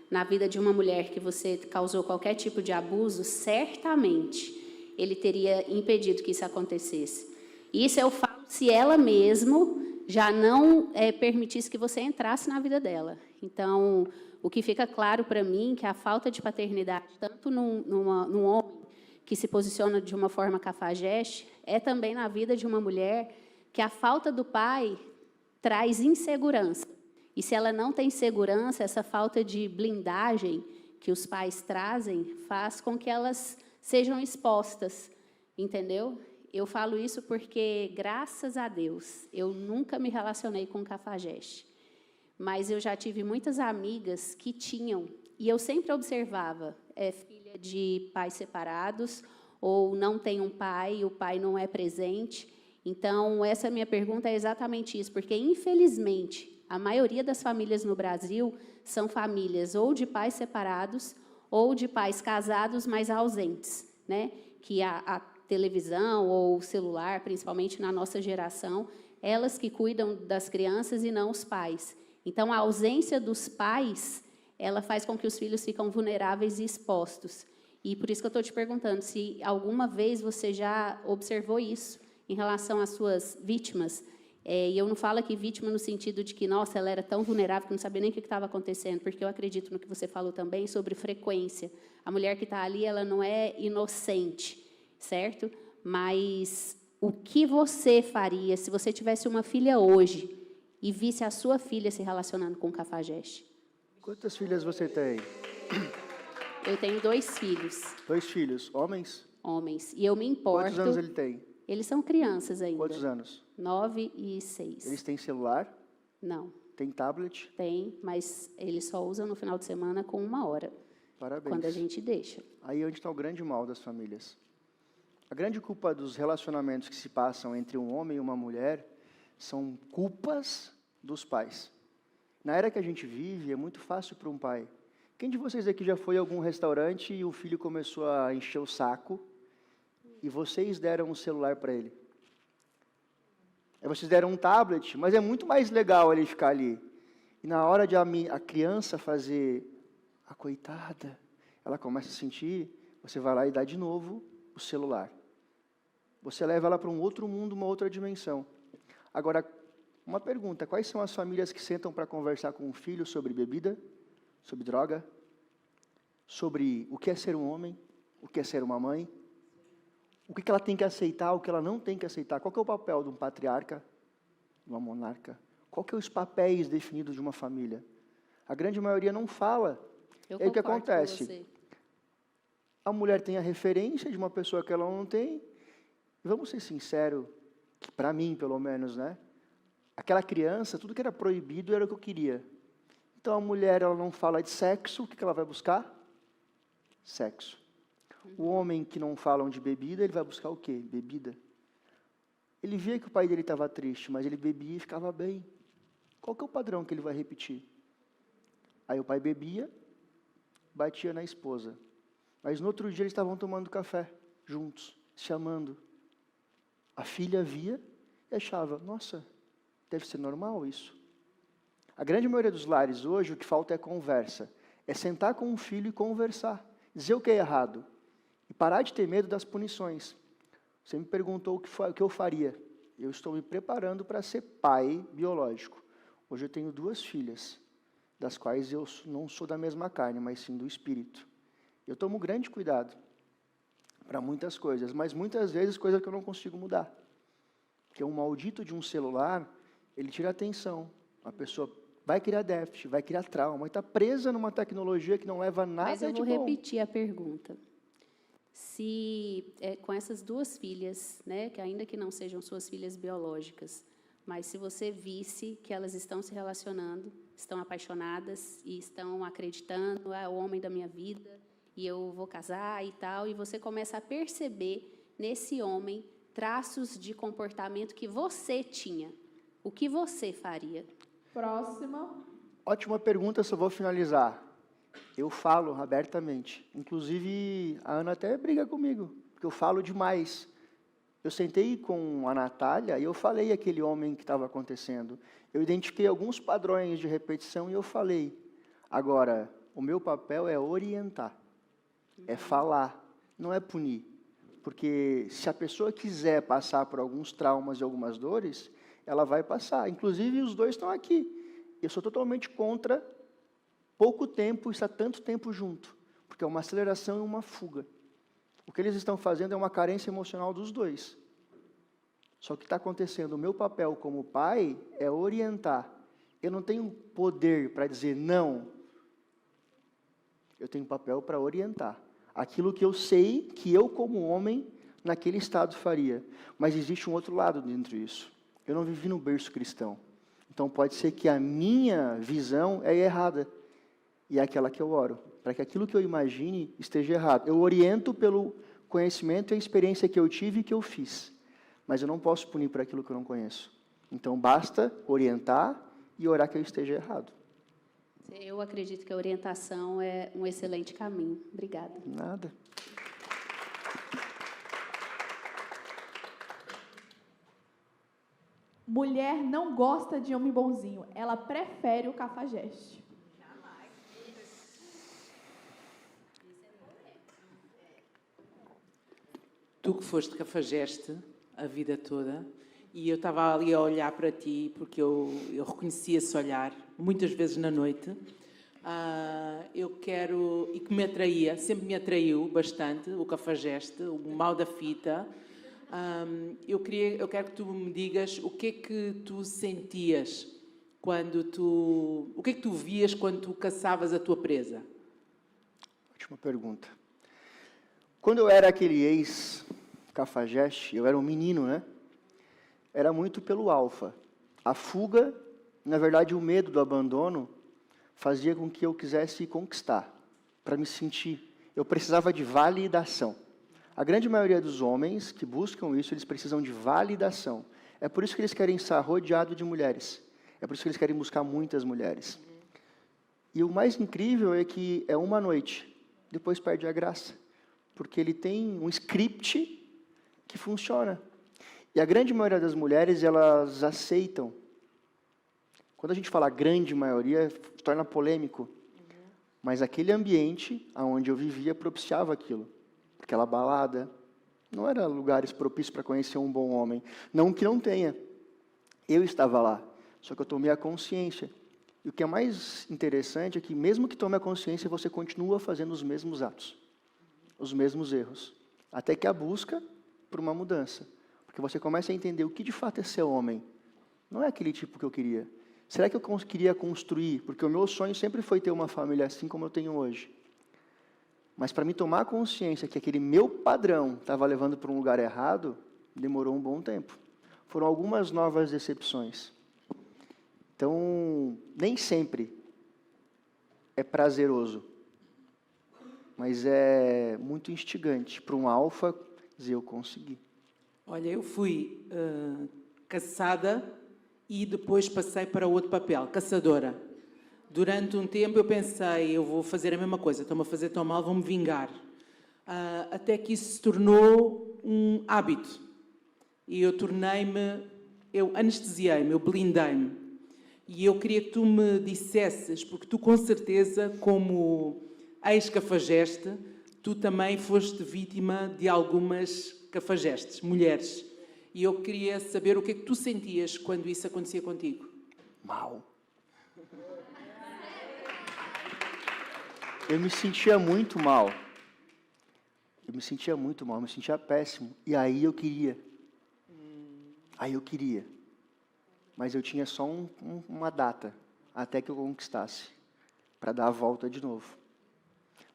na vida de uma mulher que você causou qualquer tipo de abuso, certamente ele teria impedido que isso acontecesse. Isso eu falo se ela mesmo já não permitisse que você entrasse na vida dela. Então, o que fica claro para mim é que a falta de paternidade, tanto num homem que se posiciona de uma forma cafajeste, é também na vida de uma mulher que a falta do pai traz insegurança. E se ela não tem segurança, essa falta de blindagem que os pais trazem faz com que elas sejam expostas, entendeu? Eu falo isso porque, graças a Deus, eu nunca me relacionei com cafajeste. Mas eu já tive muitas amigas que tinham, e eu sempre observava, filha de pais separados, ou não tem um pai, o pai não é presente. Então, essa minha pergunta é exatamente isso, porque, infelizmente, a maioria das famílias no Brasil são famílias ou de pais separados, ou de pais casados, mas ausentes, né? Que a televisão ou o celular, principalmente na nossa geração, elas que cuidam das crianças e não os pais. Então, a ausência dos pais, ela faz com que os filhos ficam vulneráveis e expostos. E por isso que eu estou te perguntando se alguma vez você já observou isso em relação às suas vítimas. E eu não falo aqui vítima no sentido de que, nossa, ela era tão vulnerável que não sabia nem o que estava acontecendo, porque eu acredito no que você falou também sobre frequência. A mulher que está ali, ela não é inocente, certo? Mas o que você faria se você tivesse uma filha hoje e visse a sua filha se relacionando com o cafajeste? Quantas filhas você tem? Eu tenho 2 filhos. 2 filhos, homens? Homens. E eu me importo... Quantos anos ele tem? Eles são crianças ainda. Quantos anos? 9 e 6. Eles têm celular? Não. Tem tablet? Tem, mas eles só usam no final de semana com 1 hora. Parabéns. Quando a gente deixa. Aí é onde está o grande mal das famílias. A grande culpa dos relacionamentos que se passam entre um homem e uma mulher são culpas dos pais. Na era que a gente vive, é muito fácil para um pai. Quem de vocês aqui já foi a algum restaurante e o filho começou a encher o saco e vocês deram um celular para ele? Aí vocês deram um tablet, mas é muito mais legal ele ficar ali. E na hora de a criança fazer a coitada, ela começa a sentir você vai lá e dá de novo o celular. Você leva ela para um outro mundo, uma outra dimensão. Agora, uma pergunta, quais são as famílias que sentam para conversar com o filho sobre bebida, sobre droga, sobre o que é ser um homem, o que é ser uma mãe, o que ela tem que aceitar, o que ela não tem que aceitar, qual que é o papel de um patriarca, de uma monarca, qual que é os papéis definidos de uma família? A grande maioria não fala. Eu E aí o que concordo com acontece? você. A mulher tem a referência de uma pessoa que ela não tem, e vamos ser sinceros, para mim pelo menos, né? Aquela criança, tudo que era proibido era o que eu queria. Então a mulher, ela não fala de sexo, o que ela vai buscar? Sexo. O homem que não falam de bebida, ele vai buscar o quê? Bebida. Ele via que o pai dele estava triste, mas ele bebia e ficava bem. Qual que é o padrão que ele vai repetir? Aí o pai bebia, batia na esposa. Mas no outro dia eles estavam tomando café, juntos, se amando. A filha via e achava, nossa, deve ser normal isso. A grande maioria dos lares hoje, o que falta é conversa. É sentar com um filho e conversar. Dizer o que é errado. E parar de ter medo das punições. Você me perguntou o que eu faria. Eu estou me preparando para ser pai biológico. Hoje eu tenho 2 filhas, das quais eu não sou da mesma carne, mas sim do espírito. Eu tomo grande cuidado para muitas coisas, mas muitas vezes coisas que eu não consigo mudar. Porque um maldito de um celular, ele tira a atenção. A pessoa vai criar déficit, vai criar trauma, e está presa numa tecnologia que não leva nada Mas eu de vou bom. repetir a pergunta. Se com essas 2 filhas, né, que ainda que não sejam suas filhas biológicas, mas se você visse que elas estão se relacionando, estão apaixonadas e estão acreditando, é o homem da minha vida, e eu vou casar e tal, e você começa a perceber nesse homem traços de comportamento que você tinha, o que você faria? Próxima. Ótima pergunta, só vou finalizar. Eu falo abertamente. Inclusive, a Ana até briga comigo, porque eu falo demais. Eu sentei com a Natália e eu falei aquele homem que estava acontecendo. Eu identifiquei alguns padrões de repetição e eu falei. Agora, o meu papel é orientar, é falar, não é punir. Porque se a pessoa quiser passar por alguns traumas e algumas dores, ela vai passar. Inclusive, os 2 estão aqui. Eu sou totalmente contra pouco tempo, estar tanto tempo junto, porque é uma aceleração e uma fuga. O que eles estão fazendo é uma carência emocional dos 2. Só que o que está acontecendo, o meu papel como pai é orientar. Eu não tenho poder para dizer não. Eu tenho papel para orientar. Aquilo que eu sei que eu, como homem, naquele estado faria. Mas existe um outro lado dentro disso. Eu não vivi no berço cristão. Então pode ser que a minha visão é errada. E é aquela que eu oro, para que aquilo que eu imagine esteja errado. Eu oriento pelo conhecimento e a experiência que eu tive e que eu fiz. Mas eu não posso punir por aquilo que eu não conheço. Então basta orientar e orar que eu esteja errado. Eu acredito que a orientação é um excelente caminho. Obrigada. Nada. Mulher não gosta de homem bonzinho. Ela prefere o cafajeste. Tu que foste cafajeste a vida toda, e eu estava ali a olhar para ti, porque eu reconhecia esse olhar, muitas vezes na noite, eu quero, e que me atraía, sempre me atraiu bastante, o cafajeste, o mal da fita. Eu quero que tu me digas o que é que tu sentias o que é que tu vias quando tu caçavas a tua presa? Ótima pergunta. Quando eu era aquele ex-cafajeste, eu era um menino, né? Era muito pelo alfa. A fuga, na verdade, o medo do abandono, fazia com que eu quisesse conquistar, para me sentir. Eu precisava de validação. A grande maioria dos homens que buscam isso, eles precisam de validação. É por isso que eles querem estar rodeados de mulheres. É por isso que eles querem buscar muitas mulheres. E o mais incrível é que é uma noite, depois perde a graça. Porque ele tem um script que funciona. E a grande maioria das mulheres, elas aceitam. Quando a gente fala grande maioria, torna polêmico. Mas aquele ambiente onde eu vivia propiciava aquilo. aquela balada. Não era lugares propícios para conhecer um bom homem. Não que não tenha. Eu estava lá, só que eu tomei a consciência. E o que é mais interessante é que, mesmo que tome a consciência, você continua fazendo os mesmos atos, os mesmos erros, até que a busca por uma mudança. Porque você começa a entender o que de fato é ser homem. Não é aquele tipo que eu queria. Será que eu queria construir? Porque o meu sonho sempre foi ter uma família assim como eu tenho hoje. Mas para mim tomar consciência que aquele meu padrão estava levando para um lugar errado, demorou um bom tempo. Foram algumas novas decepções. Então, nem sempre é prazeroso, mas é muito instigante para um alfa dizer, eu consegui. Olha, eu fui caçada e depois passei para outro papel, caçadora. Durante um tempo eu pensei, eu vou fazer a mesma coisa, estão-me a fazer tão mal, vou-me vingar. Até que isso se tornou um hábito. E eu anestesiei-me, eu blindei-me. E eu queria que tu me dissesses, porque tu com certeza, como ex-cafajeste, tu também foste vítima de algumas cafajestes, mulheres. E eu queria saber o que é que tu sentias quando isso acontecia contigo. Mal. Eu me sentia muito mal. Eu me sentia muito mal, eu me sentia péssimo. E aí eu queria. Mas eu tinha só uma data, até que eu conquistasse, para dar a volta de novo.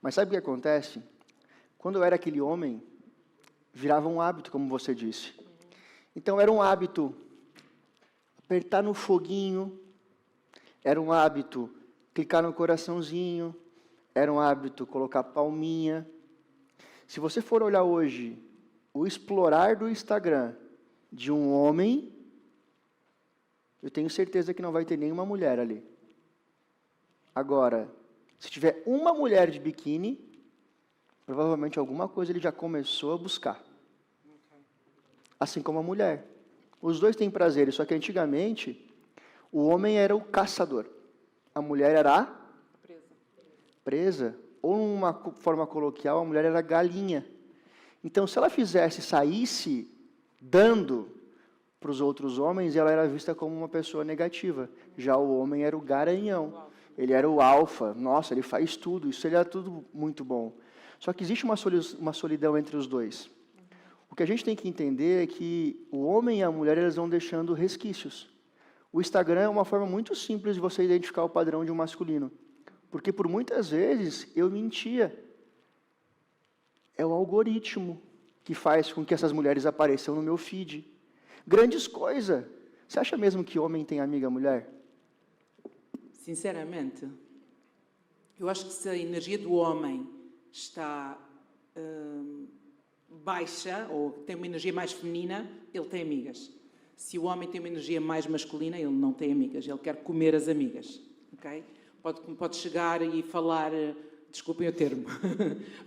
Mas sabe o que acontece? Quando eu era aquele homem, virava um hábito, como você disse. Então era um hábito apertar no foguinho, era um hábito clicar no coraçãozinho, era um hábito colocar palminha. Se você for olhar hoje o explorar do Instagram de um homem, eu tenho certeza que não vai ter nenhuma mulher ali. Agora, se tiver uma mulher de biquíni, provavelmente alguma coisa ele já começou a buscar. Assim como a mulher. Os dois têm prazeres, só que antigamente o homem era o caçador. A mulher era a presa. Ou, numa forma coloquial, a mulher era a galinha. Então, se ela saísse dando para os outros homens, ela era vista como uma pessoa negativa. Já o homem era o garanhão. Ele era o alfa. Nossa, ele faz tudo. Isso ele era tudo muito bom. Só que existe uma solidão entre os dois. O que a gente tem que entender é que o homem e a mulher eles vão deixando resquícios. O Instagram é uma forma muito simples de você identificar o padrão de um masculino. Porque por muitas vezes eu mentia. É o algoritmo que faz com que essas mulheres apareçam no meu feed. Grandes coisas. Você acha mesmo que homem tem amiga mulher? Sinceramente, eu acho que se a energia do homem está baixa, ou tem uma energia mais feminina, ele tem amigas. Se o homem tem uma energia mais masculina, ele não tem amigas, ele quer comer as amigas. Okay? Pode chegar e falar, desculpem o termo,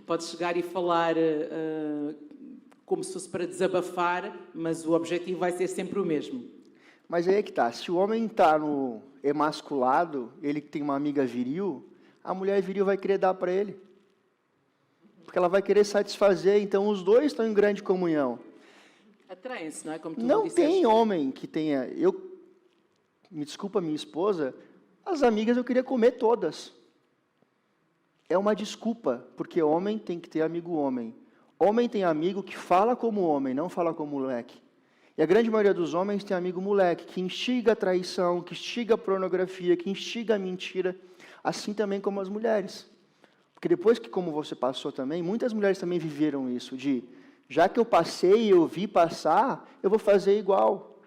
pode chegar e falar como se fosse para desabafar, mas o objetivo vai ser sempre o mesmo. Mas aí é que tá, se o homem está no emasculado, ele que tem uma amiga viril, a mulher viril vai querer dar para ele. Porque ela vai querer satisfazer, então os dois estão em grande comunhão. Atraem-se, não é? Como tu não disseste. Tem homem que tenha... Me desculpa, minha esposa, as amigas eu queria comer todas. É uma desculpa, porque homem tem que ter amigo homem. Homem tem amigo que fala como homem, não fala como moleque. E a grande maioria dos homens tem amigo moleque, que instiga a traição, que instiga a pornografia, que instiga a mentira, assim também como as mulheres. Porque depois que, como você passou também, muitas mulheres também viveram isso, de, já que eu passei e eu vi passar, eu vou fazer igual.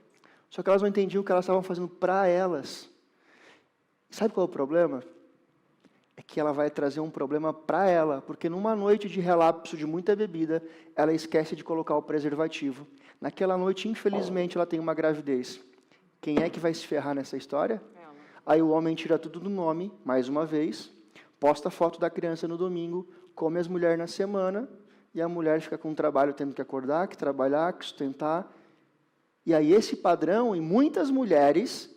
Só que elas não entendiam o que elas estavam fazendo para elas. Sabe qual é o problema? É que ela vai trazer um problema para ela, porque numa noite de relapso de muita bebida, ela esquece de colocar o preservativo. Naquela noite, infelizmente, ela tem uma gravidez. Quem é que vai se ferrar nessa história? Ela. Aí o homem tira tudo do nome, mais uma vez, posta a foto da criança no domingo, come as mulheres na semana, e a mulher fica com um trabalho tendo que acordar, que trabalhar, que sustentar. E aí esse padrão, e muitas mulheres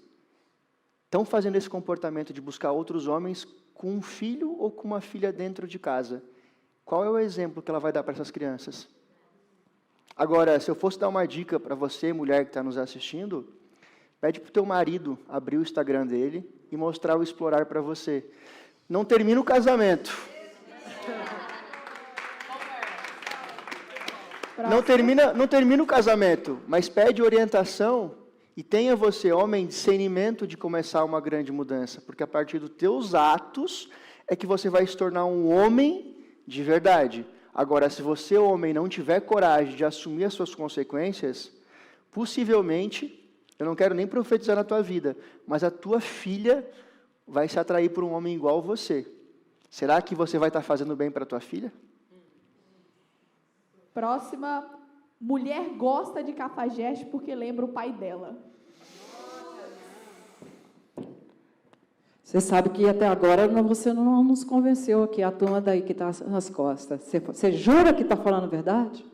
estão fazendo esse comportamento de buscar outros homens com um filho ou com uma filha dentro de casa. Qual é o exemplo que ela vai dar para essas crianças? Agora, se eu fosse dar uma dica para você, mulher que está nos assistindo, pede para o teu marido abrir o Instagram dele e mostrar o Explorar para você. Não termina o casamento. Não termina o casamento, mas pede orientação e tenha você, homem, discernimento de começar uma grande mudança, porque a partir dos teus atos é que você vai se tornar um homem de verdade. Agora, se você, homem, não tiver coragem de assumir as suas consequências, possivelmente, eu não quero nem profetizar na tua vida, mas a tua filha vai se atrair por um homem igual a você. Será que você vai estar fazendo bem para a tua filha? Próxima. Mulher gosta de cafajeste porque lembra o pai dela. Você sabe que até agora você não nos convenceu aqui, a turma daí que está nas costas. Você jura que está falando a verdade?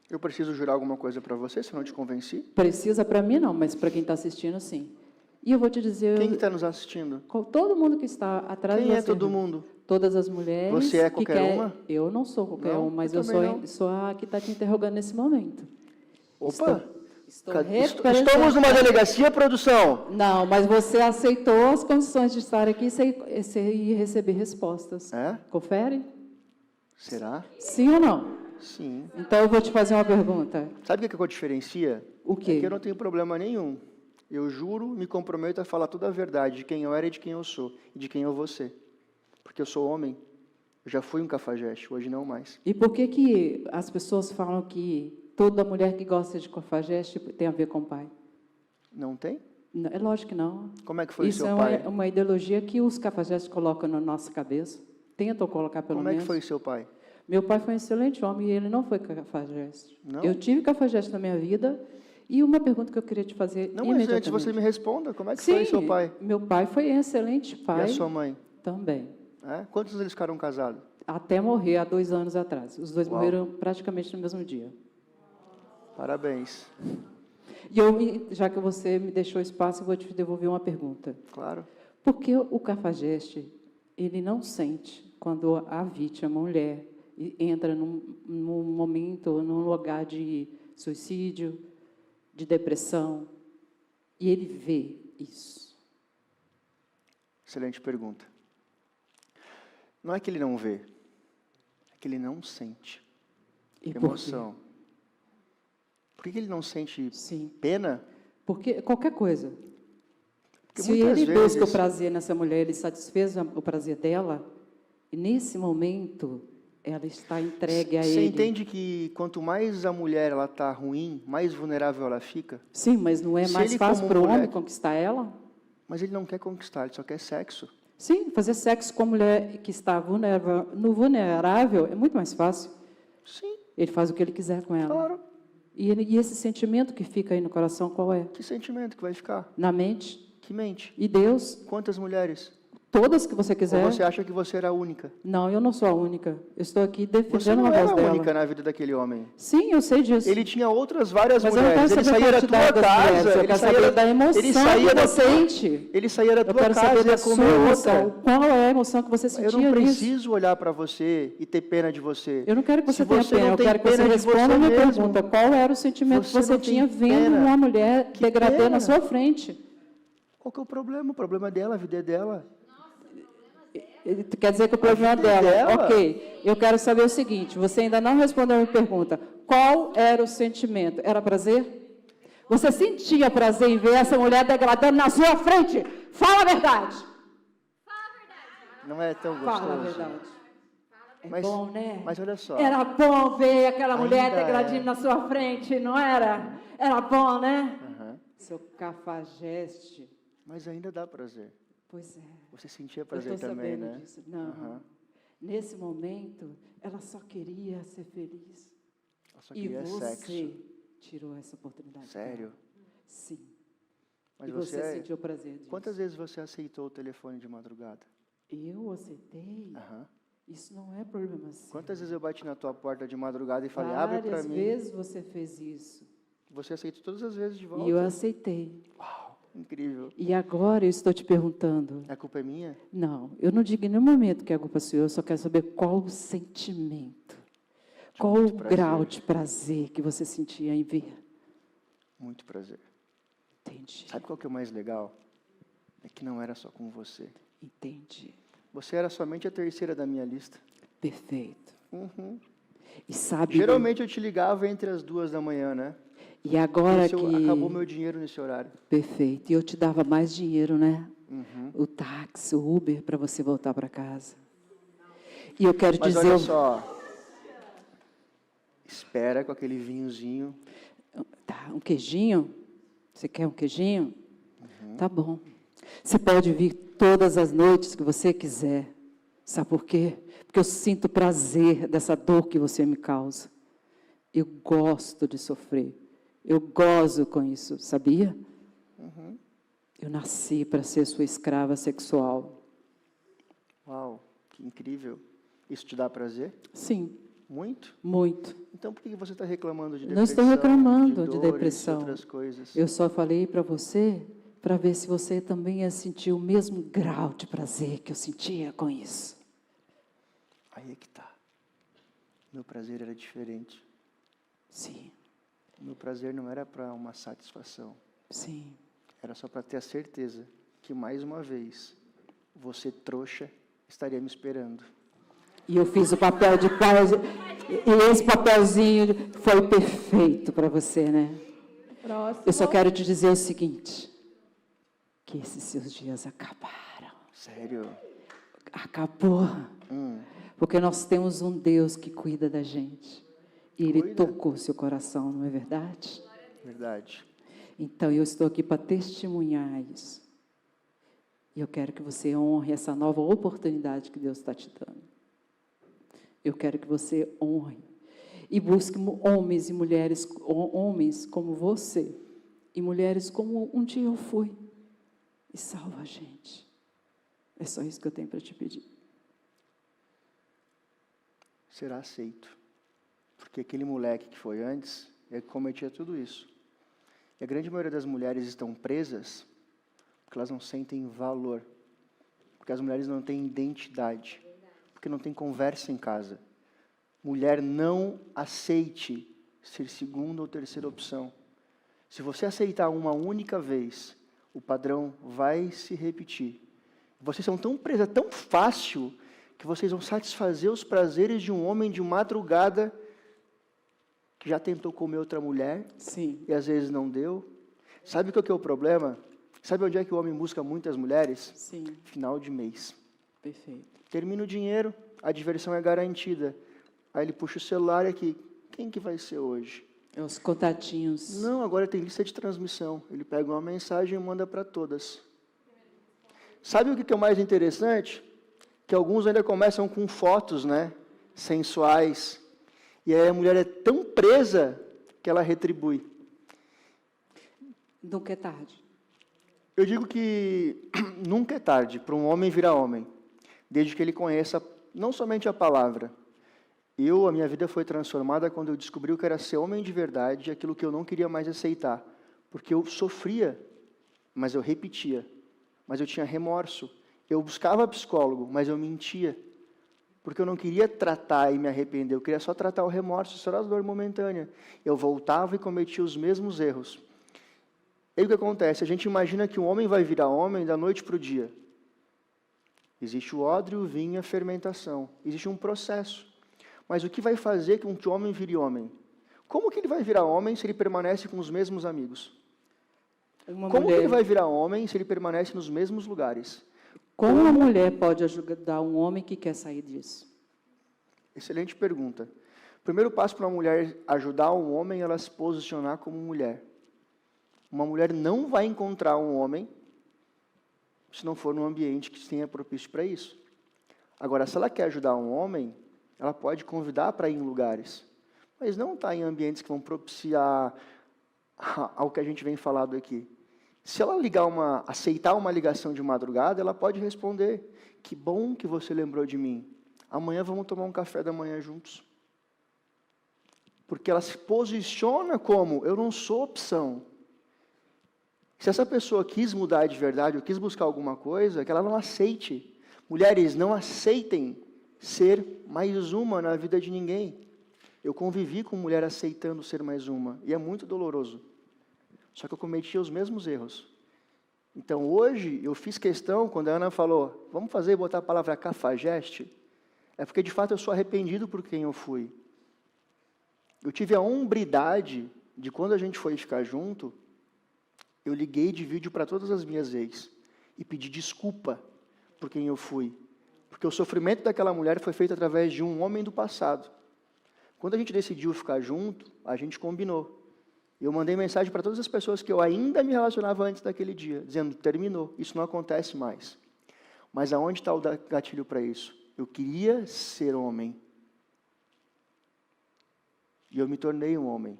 Eu preciso jurar alguma coisa para você, se eu não te convenci? Precisa para mim não, mas para quem está assistindo, sim. E eu vou te dizer... Quem está nos assistindo? Todo mundo que está atrás de você. Quem é todo mundo? Todas as mulheres. Você é qualquer uma? Eu não sou qualquer uma, mas eu sou a que está te interrogando nesse momento. Opa! Estamos numa delegacia, produção? Não, mas você aceitou as condições de estar aqui e você ia receber respostas. É? Confere? Será? Sim ou não? Sim. Então eu vou te fazer uma pergunta. Sabe o que eu diferencia? O quê? É que eu não tenho problema nenhum. Eu juro, me comprometo a falar toda a verdade de quem eu era e de quem eu sou, e de quem eu vou ser. Porque eu sou homem, eu já fui um cafajeste, hoje não mais. E por que as pessoas falam que toda mulher que gosta de cafajeste tem a ver com o pai? Não tem? É lógico que não. Como é que foi o seu Isso pai? é uma ideologia que os cafajestes colocam na nossa cabeça. Tentam colocar pelo menos. Como é que foi o seu pai? Meu pai foi um excelente homem e ele não foi cafajeste. Não? Eu tive cafajeste na minha vida. E uma pergunta que eu queria te fazer Não, mas antes você me responda, como é que Sim, foi seu pai? Meu pai foi um excelente pai. E a sua mãe? Também. É? Quantos eles ficaram casados? Até morrer, há 2 anos atrás. Os dois Uau. morreram praticamente no mesmo dia. Parabéns. E já que você me deixou espaço, eu vou te devolver uma pergunta. Claro. Por que o cafajeste, ele não sente quando a vítima, a mulher, entra num momento, num lugar de suicídio, de depressão, e ele vê isso? Excelente pergunta. Não é que ele não vê, é que ele não sente emoção. Por que ele não sente pena? Porque qualquer coisa. Porque se ele busca o prazer nessa mulher, ele satisfez o prazer dela, e nesse momento ela está entregue a ele. Você entende que quanto mais a mulher ela está ruim, mais vulnerável ela fica? Sim, mas não é mais fácil para o homem conquistar ela? Mas ele não quer conquistar, ele só quer sexo. Sim, fazer sexo com a mulher que está vulnerável é muito mais fácil. Sim. Ele faz o que ele quiser com ela. Claro. E esse sentimento que fica aí no coração, qual é? Que sentimento que vai ficar? Na mente. Que mente? E Deus? Quantas mulheres? Todas que você quiser. Ou você acha que você era a única? Não, eu não sou a única. Eu estou aqui defendendo você não a voz era a dela. única na vida daquele homem. Sim, eu sei disso. Ele tinha outras várias Mas mulheres. Ele saía da tua casa. Eu quero saber da emoção que você sente. Ele saía da tua casa casa e ia comer outra. Qual é a emoção que você sentia? Eu não preciso olhar para você e ter pena de você. Eu não quero que você tenha pena. Eu quero que você responda a minha pergunta. Qual era o sentimento que você tinha vendo uma mulher degradando na sua frente? Qual que é o problema? O problema é dela, a vida é dela. Quer dizer que o problema é dela. Ok. Eu quero saber o seguinte, você ainda não respondeu a minha pergunta. Qual era o sentimento? Era prazer? Você sentia prazer em ver essa mulher degradando na sua frente? Fala a verdade. Não é tão gostoso. Fala a verdade. É bom, né? Mas olha só. Era bom ver aquela mulher Ainda degradando na sua frente, não era? Era bom, né? Seu cafajeste. Mas ainda dá prazer. Pois é. Você sentia prazer também, né? Disso. Não. Nesse momento, ela só queria ser feliz. Ela só queria sexo. Você tirou essa oportunidade. Sério? Sim. Mas e você sentiu prazer disso. Quantas vezes você aceitou o telefone de madrugada? Eu aceitei? Isso não é problema seu. Quantas vezes eu bati na tua porta de madrugada e falei, abre para mim? Várias vezes você fez isso. Você aceitou todas as vezes de volta? E eu aceitei. Uau. Incrível. E agora eu estou te perguntando. A culpa é minha? Não, eu não digo em nenhum momento que a culpa é sua, eu só quero saber qual o sentimento, qual o grau de prazer que você sentia em ver. Muito prazer. Entendi. Sabe qual que é o mais legal? É que não era só com você. Entendi. Você era somente a terceira da minha lista. Perfeito. Uhum. E sabe... Geralmente eu te ligava entre as 2 da manhã, né? E agora Esse que... acabou meu dinheiro nesse horário. Perfeito. E eu te dava mais dinheiro, né? Uhum. O táxi, o Uber, para você voltar para casa. E eu quero Mas dizer... olha só. Espera com aquele vinhozinho. Tá, um queijinho? Você quer um queijinho? Uhum. Tá bom. Você pode vir todas as noites que você quiser. Sabe por quê? Porque eu sinto prazer dessa dor que você me causa. Eu gosto de sofrer. Eu gozo com isso, sabia? Uhum. Eu nasci para ser sua escrava sexual. Uau, que incrível. Isso te dá prazer? Sim. Muito? Muito. Então por que você está reclamando de depressão? Não estou reclamando de dores, depressão. Outras coisas? Eu só falei para você para ver se você também ia sentir o mesmo grau de prazer que eu sentia com isso. Aí é que tá. Meu prazer era diferente. Sim. Meu prazer não era para uma satisfação. Sim. Era só para ter a certeza que, mais uma vez, você, trouxa, estaria me esperando. E eu fiz o papel de pai, e esse papelzinho foi perfeito para você, né? Próximo. Eu só quero te dizer o seguinte, que esses seus dias acabaram. Sério? Acabou. Porque nós temos um Deus que cuida da gente. E Ele tocou seu coração, não é verdade? Verdade. Então, eu estou aqui para testemunhar isso. E eu quero que você honre essa nova oportunidade que Deus está te dando. Eu quero que você honre. E busque homens e mulheres, homens como você. E mulheres como um dia eu fui. E salva a gente. É só isso que eu tenho para te pedir. Será aceito. Porque aquele moleque que foi antes, ele cometia tudo isso. E a grande maioria das mulheres estão presas porque elas não sentem valor. Porque as mulheres não têm identidade. Porque não tem conversa em casa. Mulher, não aceite ser segunda ou terceira opção. Se você aceitar uma única vez, o padrão vai se repetir. Vocês são tão presas, tão fácil, que vocês vão satisfazer os prazeres de um homem de madrugada que já tentou comer outra mulher. Sim. E às vezes não deu. Sabe qual que é o problema? Sabe onde é que o homem busca muitas mulheres? Sim. Final de mês. Perfeito. Termina o dinheiro, a diversão é garantida. Aí ele puxa o celular e aqui, quem que vai ser hoje? É os contatinhos. Não, agora tem lista de transmissão. Ele pega uma mensagem e manda para todas. Sabe o que é o mais interessante? Que alguns ainda começam com fotos, né? Sensuais. E aí a mulher é tão presa que ela retribui. Nunca é tarde. Eu digo que nunca é tarde para um homem virar homem, desde que ele conheça não somente a palavra. A minha vida foi transformada quando eu descobri o que era ser homem de verdade, aquilo que eu não queria mais aceitar. Porque eu sofria, mas eu repetia. Mas eu tinha remorso. Eu buscava psicólogo, mas eu mentia. Porque eu não queria tratar e me arrepender, eu queria só tratar o remorso, só era a dor momentânea. Eu voltava e cometia os mesmos erros. E aí o que acontece? A gente imagina que um homem vai virar homem da noite para o dia. Existe o odre, o vinho e a fermentação. Existe um processo. Mas o que vai fazer com que o homem vire homem? Como que ele vai virar homem se ele permanece com os mesmos amigos? Como que ele vai virar homem se ele permanece nos mesmos lugares? Como uma mulher pode ajudar um homem que quer sair disso? Excelente pergunta. O primeiro passo para uma mulher ajudar um homem é ela se posicionar como mulher. Uma mulher não vai encontrar um homem se não for num ambiente que tenha propício para isso. Agora, se ela quer ajudar um homem, ela pode convidar para ir em lugares, mas não está em ambientes que vão propiciar ao que a gente vem falando aqui. Se ela aceitar uma ligação de madrugada, ela pode responder: que bom que você lembrou de mim. Amanhã vamos tomar um café da manhã juntos. Porque ela se posiciona como: eu não sou opção. Se essa pessoa quis mudar de verdade, ou quis buscar alguma coisa, que ela não aceite. Mulheres, não aceitem ser mais uma na vida de ninguém. Eu convivi com mulher aceitando ser mais uma, e é muito doloroso. Só que eu cometia os mesmos erros. Então, hoje, eu fiz questão, quando a Ana falou, vamos fazer e botar a palavra cafajeste, é porque, de fato, eu sou arrependido por quem eu fui. Eu tive a hombridade de, quando a gente foi ficar junto, eu liguei de vídeo para todas as minhas ex e pedi desculpa por quem eu fui. Porque o sofrimento daquela mulher foi feito através de um homem do passado. Quando a gente decidiu ficar junto, a gente combinou. Eu mandei mensagem para todas as pessoas que eu ainda me relacionava antes daquele dia, dizendo, terminou, isso não acontece mais. Mas aonde está o gatilho para isso? Eu queria ser homem. E eu me tornei um homem.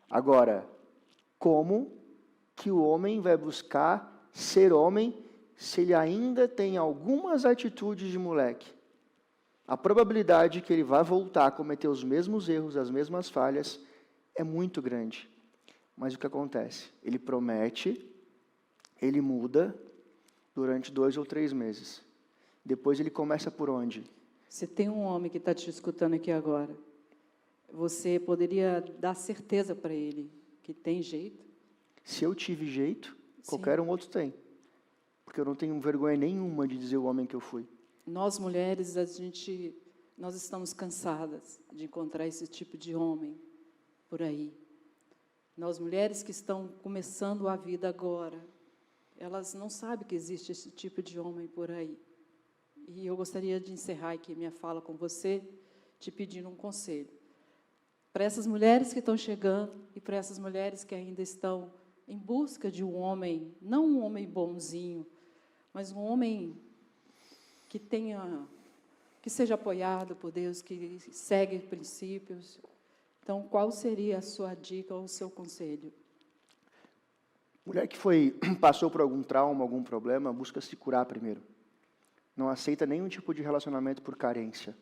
Agora, como que o homem vai buscar ser homem se ele ainda tem algumas atitudes de moleque? A probabilidade que ele vai voltar a cometer os mesmos erros, as mesmas falhas, é muito grande. Mas o que acontece? Ele promete, ele muda durante 2 ou 3 meses. Depois ele começa por onde? Se tem um homem que está te escutando aqui agora, você poderia dar certeza para ele que tem jeito? Se eu tive jeito, Sim. qualquer um outro tem. Porque eu não tenho vergonha nenhuma de dizer o homem que eu fui. Nós, mulheres, nós estamos cansadas de encontrar esse tipo de homem por aí. Nós, mulheres que estão começando a vida agora, elas não sabem que existe esse tipo de homem por aí. E eu gostaria de encerrar aqui minha fala com você, te pedindo um conselho. Para essas mulheres que estão chegando e para essas mulheres que ainda estão em busca de um homem, não um homem bonzinho, mas um homem que seja apoiado por Deus, que segue princípios. Então, qual seria a sua dica ou o seu conselho? Mulher que passou por algum trauma, algum problema, busca se curar primeiro. Não aceita nenhum tipo de relacionamento por carência.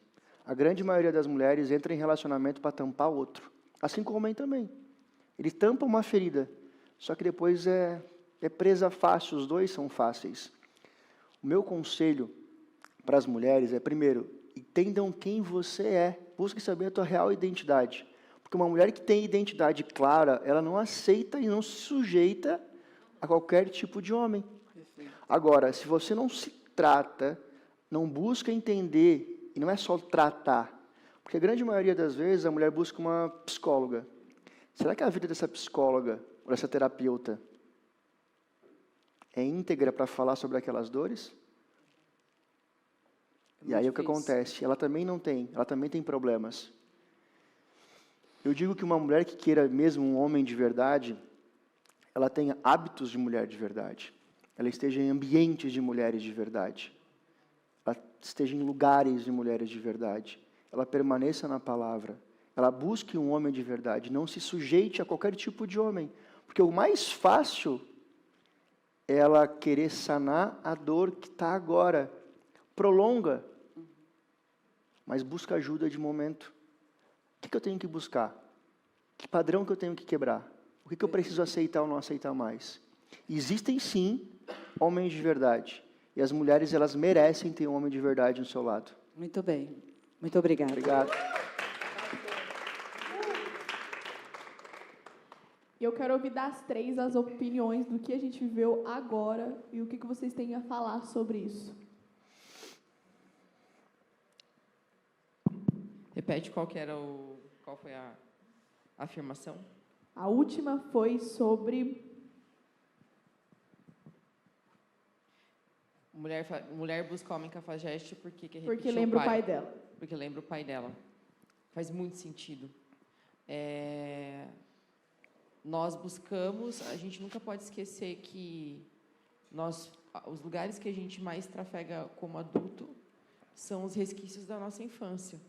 A grande maioria das mulheres entra em relacionamento para tampar o outro. Assim como o homem também. Ele tampa uma ferida, só que depois é presa fácil, os dois são fáceis. O meu conselho para as mulheres é, primeiro, entendam quem você é. Busque saber a tua real identidade. Porque uma mulher que tem identidade clara, ela não aceita e não se sujeita a qualquer tipo de homem. Agora, se você não se trata, não busca entender, e não é só tratar, porque a grande maioria das vezes a mulher busca uma psicóloga. Será que a vida dessa psicóloga, ou dessa terapeuta, é íntegra para falar sobre aquelas dores? E aí o que acontece? Ela também não tem, ela também tem problemas. Eu digo que uma mulher que queira mesmo um homem de verdade, ela tenha hábitos de mulher de verdade. Ela esteja em ambientes de mulheres de verdade. Ela esteja em lugares de mulheres de verdade. Ela permaneça na palavra. Ela busque um homem de verdade. Não se sujeite a qualquer tipo de homem. Porque o mais fácil é ela querer sanar a dor que está agora. Prolonga. Mas busca ajuda de momento. O que eu tenho que buscar? Que padrão que eu tenho que quebrar? O que eu preciso aceitar ou não aceitar mais? Existem, sim, homens de verdade. E as mulheres, elas merecem ter um homem de verdade no seu lado. Muito bem. Muito obrigada. Obrigado. Eu quero ouvir das 3 as opiniões do que a gente viveu agora e o que vocês têm a falar sobre isso. Repete qual foi a afirmação? A última foi sobre mulher busca homem cafajeste porque lembra o pai dela. Porque lembra o pai dela. Faz muito sentido. Nós buscamos, a gente nunca pode esquecer que os lugares que a gente mais trafega como adulto são os resquícios da nossa infância.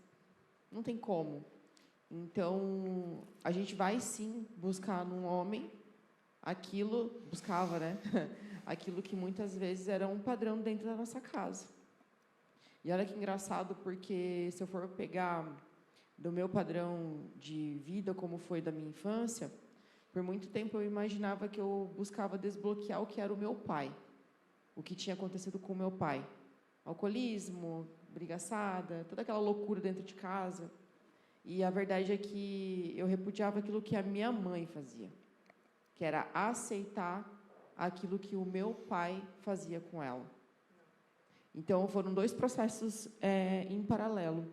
Não tem como. Então, a gente vai, sim, buscar num homem buscava, né? Aquilo que muitas vezes era um padrão dentro da nossa casa. E olha que engraçado, porque se eu for pegar do meu padrão de vida, como foi da minha infância, Por muito tempo eu imaginava que eu buscava desbloquear o que era o meu pai, o que tinha acontecido com o meu pai. Alcoolismo, brigaçada, toda aquela loucura dentro de casa. E a verdade é que eu repudiava aquilo que a minha mãe fazia, que era aceitar aquilo que o meu pai fazia com ela. Então, foram dois processos em paralelo.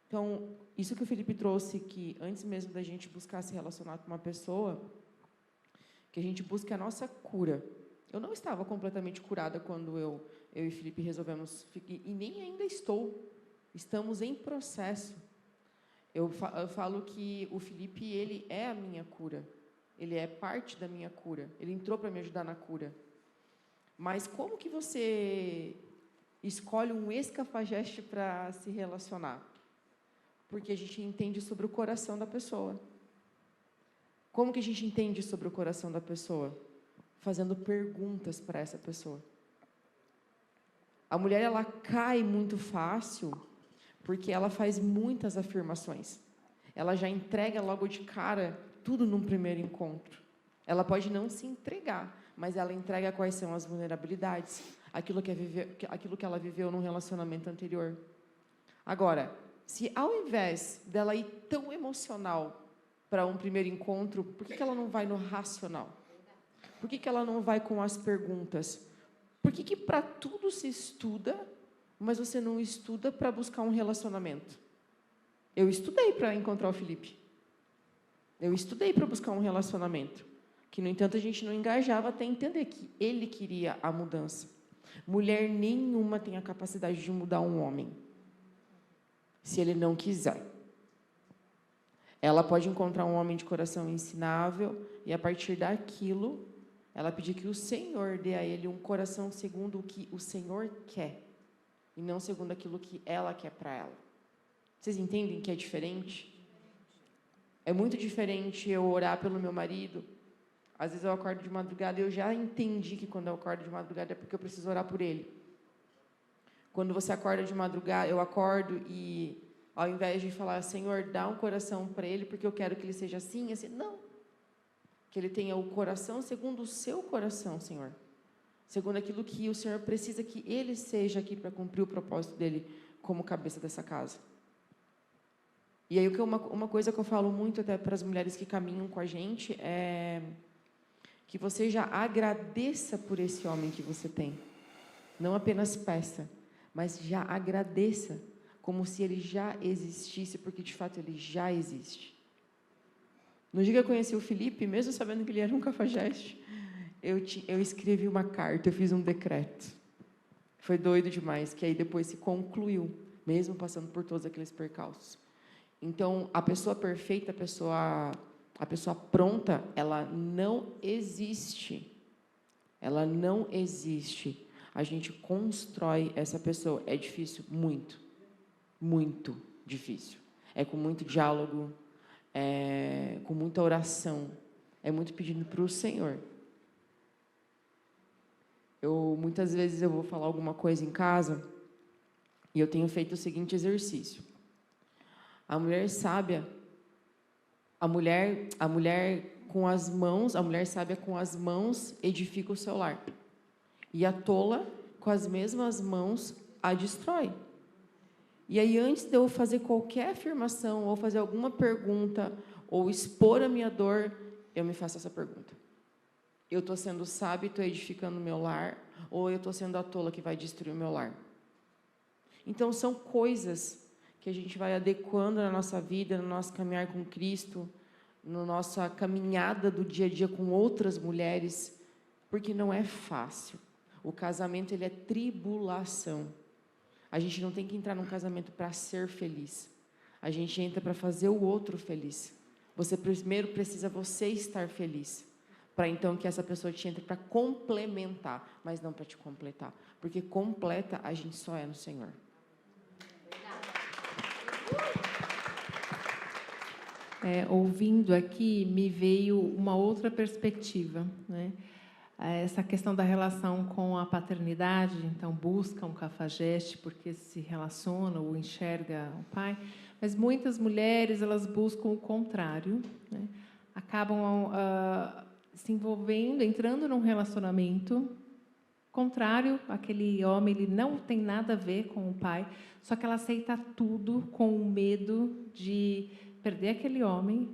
Então, isso que o Felipe trouxe, que antes mesmo da gente buscar se relacionar com uma pessoa, que a gente busque a nossa cura. Eu não estava completamente curada quando eu e Felipe resolvemos, e nem ainda estou. Estamos em processo. Eu falo que o Felipe, ele é a minha cura. Ele é parte da minha cura. Ele entrou para me ajudar na cura. Mas como que você escolhe um ex-cafajeste para se relacionar? Porque a gente entende sobre o coração da pessoa. Como que a gente entende sobre o coração da pessoa? Fazendo perguntas para essa pessoa. A mulher, ela cai muito fácil porque ela faz muitas afirmações. Ela já entrega logo de cara tudo num primeiro encontro. Ela pode não se entregar, mas ela entrega quais são as vulnerabilidades, aquilo que ela viveu num relacionamento anterior. Agora, se ao invés dela ir tão emocional para um primeiro encontro, por que ela não vai no racional? Por que ela não vai com as perguntas? Por que para tudo se estuda, mas você não estuda para buscar um relacionamento? Eu estudei para encontrar o Felipe. Eu estudei para buscar um relacionamento. Que, no entanto, a gente não engajava até entender que ele queria a mudança. Mulher nenhuma tem a capacidade de mudar um homem, se ele não quiser. Ela pode encontrar um homem de coração ensinável e, a partir daquilo, ela pedir que o Senhor dê a ele um coração segundo o que o Senhor quer, e não segundo aquilo que ela quer para ela. Vocês entendem que é diferente? É muito diferente eu orar pelo meu marido. Às vezes eu acordo de madrugada e eu já entendi que quando eu acordo de madrugada é porque eu preciso orar por ele. Quando você acorda de madrugada, eu acordo e, ao invés de falar, Senhor, dá um coração para ele, porque eu quero que ele seja assim, assim, não. Que ele tenha o coração segundo o seu coração, Senhor. Segundo aquilo que o Senhor precisa que ele seja aqui para cumprir o propósito dele como cabeça dessa casa. E aí, uma coisa que eu falo muito até para as mulheres que caminham com a gente é que você já agradeça por esse homem que você tem. Não apenas peça, mas já agradeça, como se ele já existisse, porque de fato ele já existe. No dia que eu conheci o Felipe, mesmo sabendo que ele era um cafajeste, eu escrevi uma carta, eu fiz um decreto. Foi doido demais, que aí depois se concluiu, mesmo passando por todos aqueles percalços. Então, a pessoa perfeita, a pessoa pronta, ela não existe. Ela não existe. A gente constrói essa pessoa. É difícil? Muito. Muito difícil. É com muito diálogo, é com muita oração, é muito pedindo para o Senhor. Muitas vezes eu vou falar alguma coisa em casa e eu tenho feito o seguinte exercício. A mulher sábia, a mulher sábia com as mãos edifica o seu lar. E a tola, com as mesmas mãos, a destrói. E aí, antes de eu fazer qualquer afirmação, ou fazer alguma pergunta, ou expor a minha dor, eu me faço essa pergunta. Eu estou sendo sábia e estou edificando o meu lar, ou eu estou sendo a tola que vai destruir o meu lar? Então, são coisas que a gente vai adequando na nossa vida, no nosso caminhar com Cristo, na nossa caminhada do dia a dia com outras mulheres, porque não é fácil. O casamento, ele é tribulação. A gente não tem que entrar num casamento para ser feliz. A gente entra para fazer o outro feliz. Você primeiro precisa você estar feliz, para então que essa pessoa te entre para complementar, mas não para te completar. Porque completa a gente só é no Senhor. Ouvindo aqui, me veio uma outra perspectiva, né? Essa questão da relação com a paternidade, então busca um cafajeste porque se relaciona ou enxerga o pai, mas muitas mulheres elas buscam o contrário, né? acabam se envolvendo, entrando num relacionamento contrário. Aquele homem, ele não tem nada a ver com o pai, só que ela aceita tudo com o medo de perder aquele homem,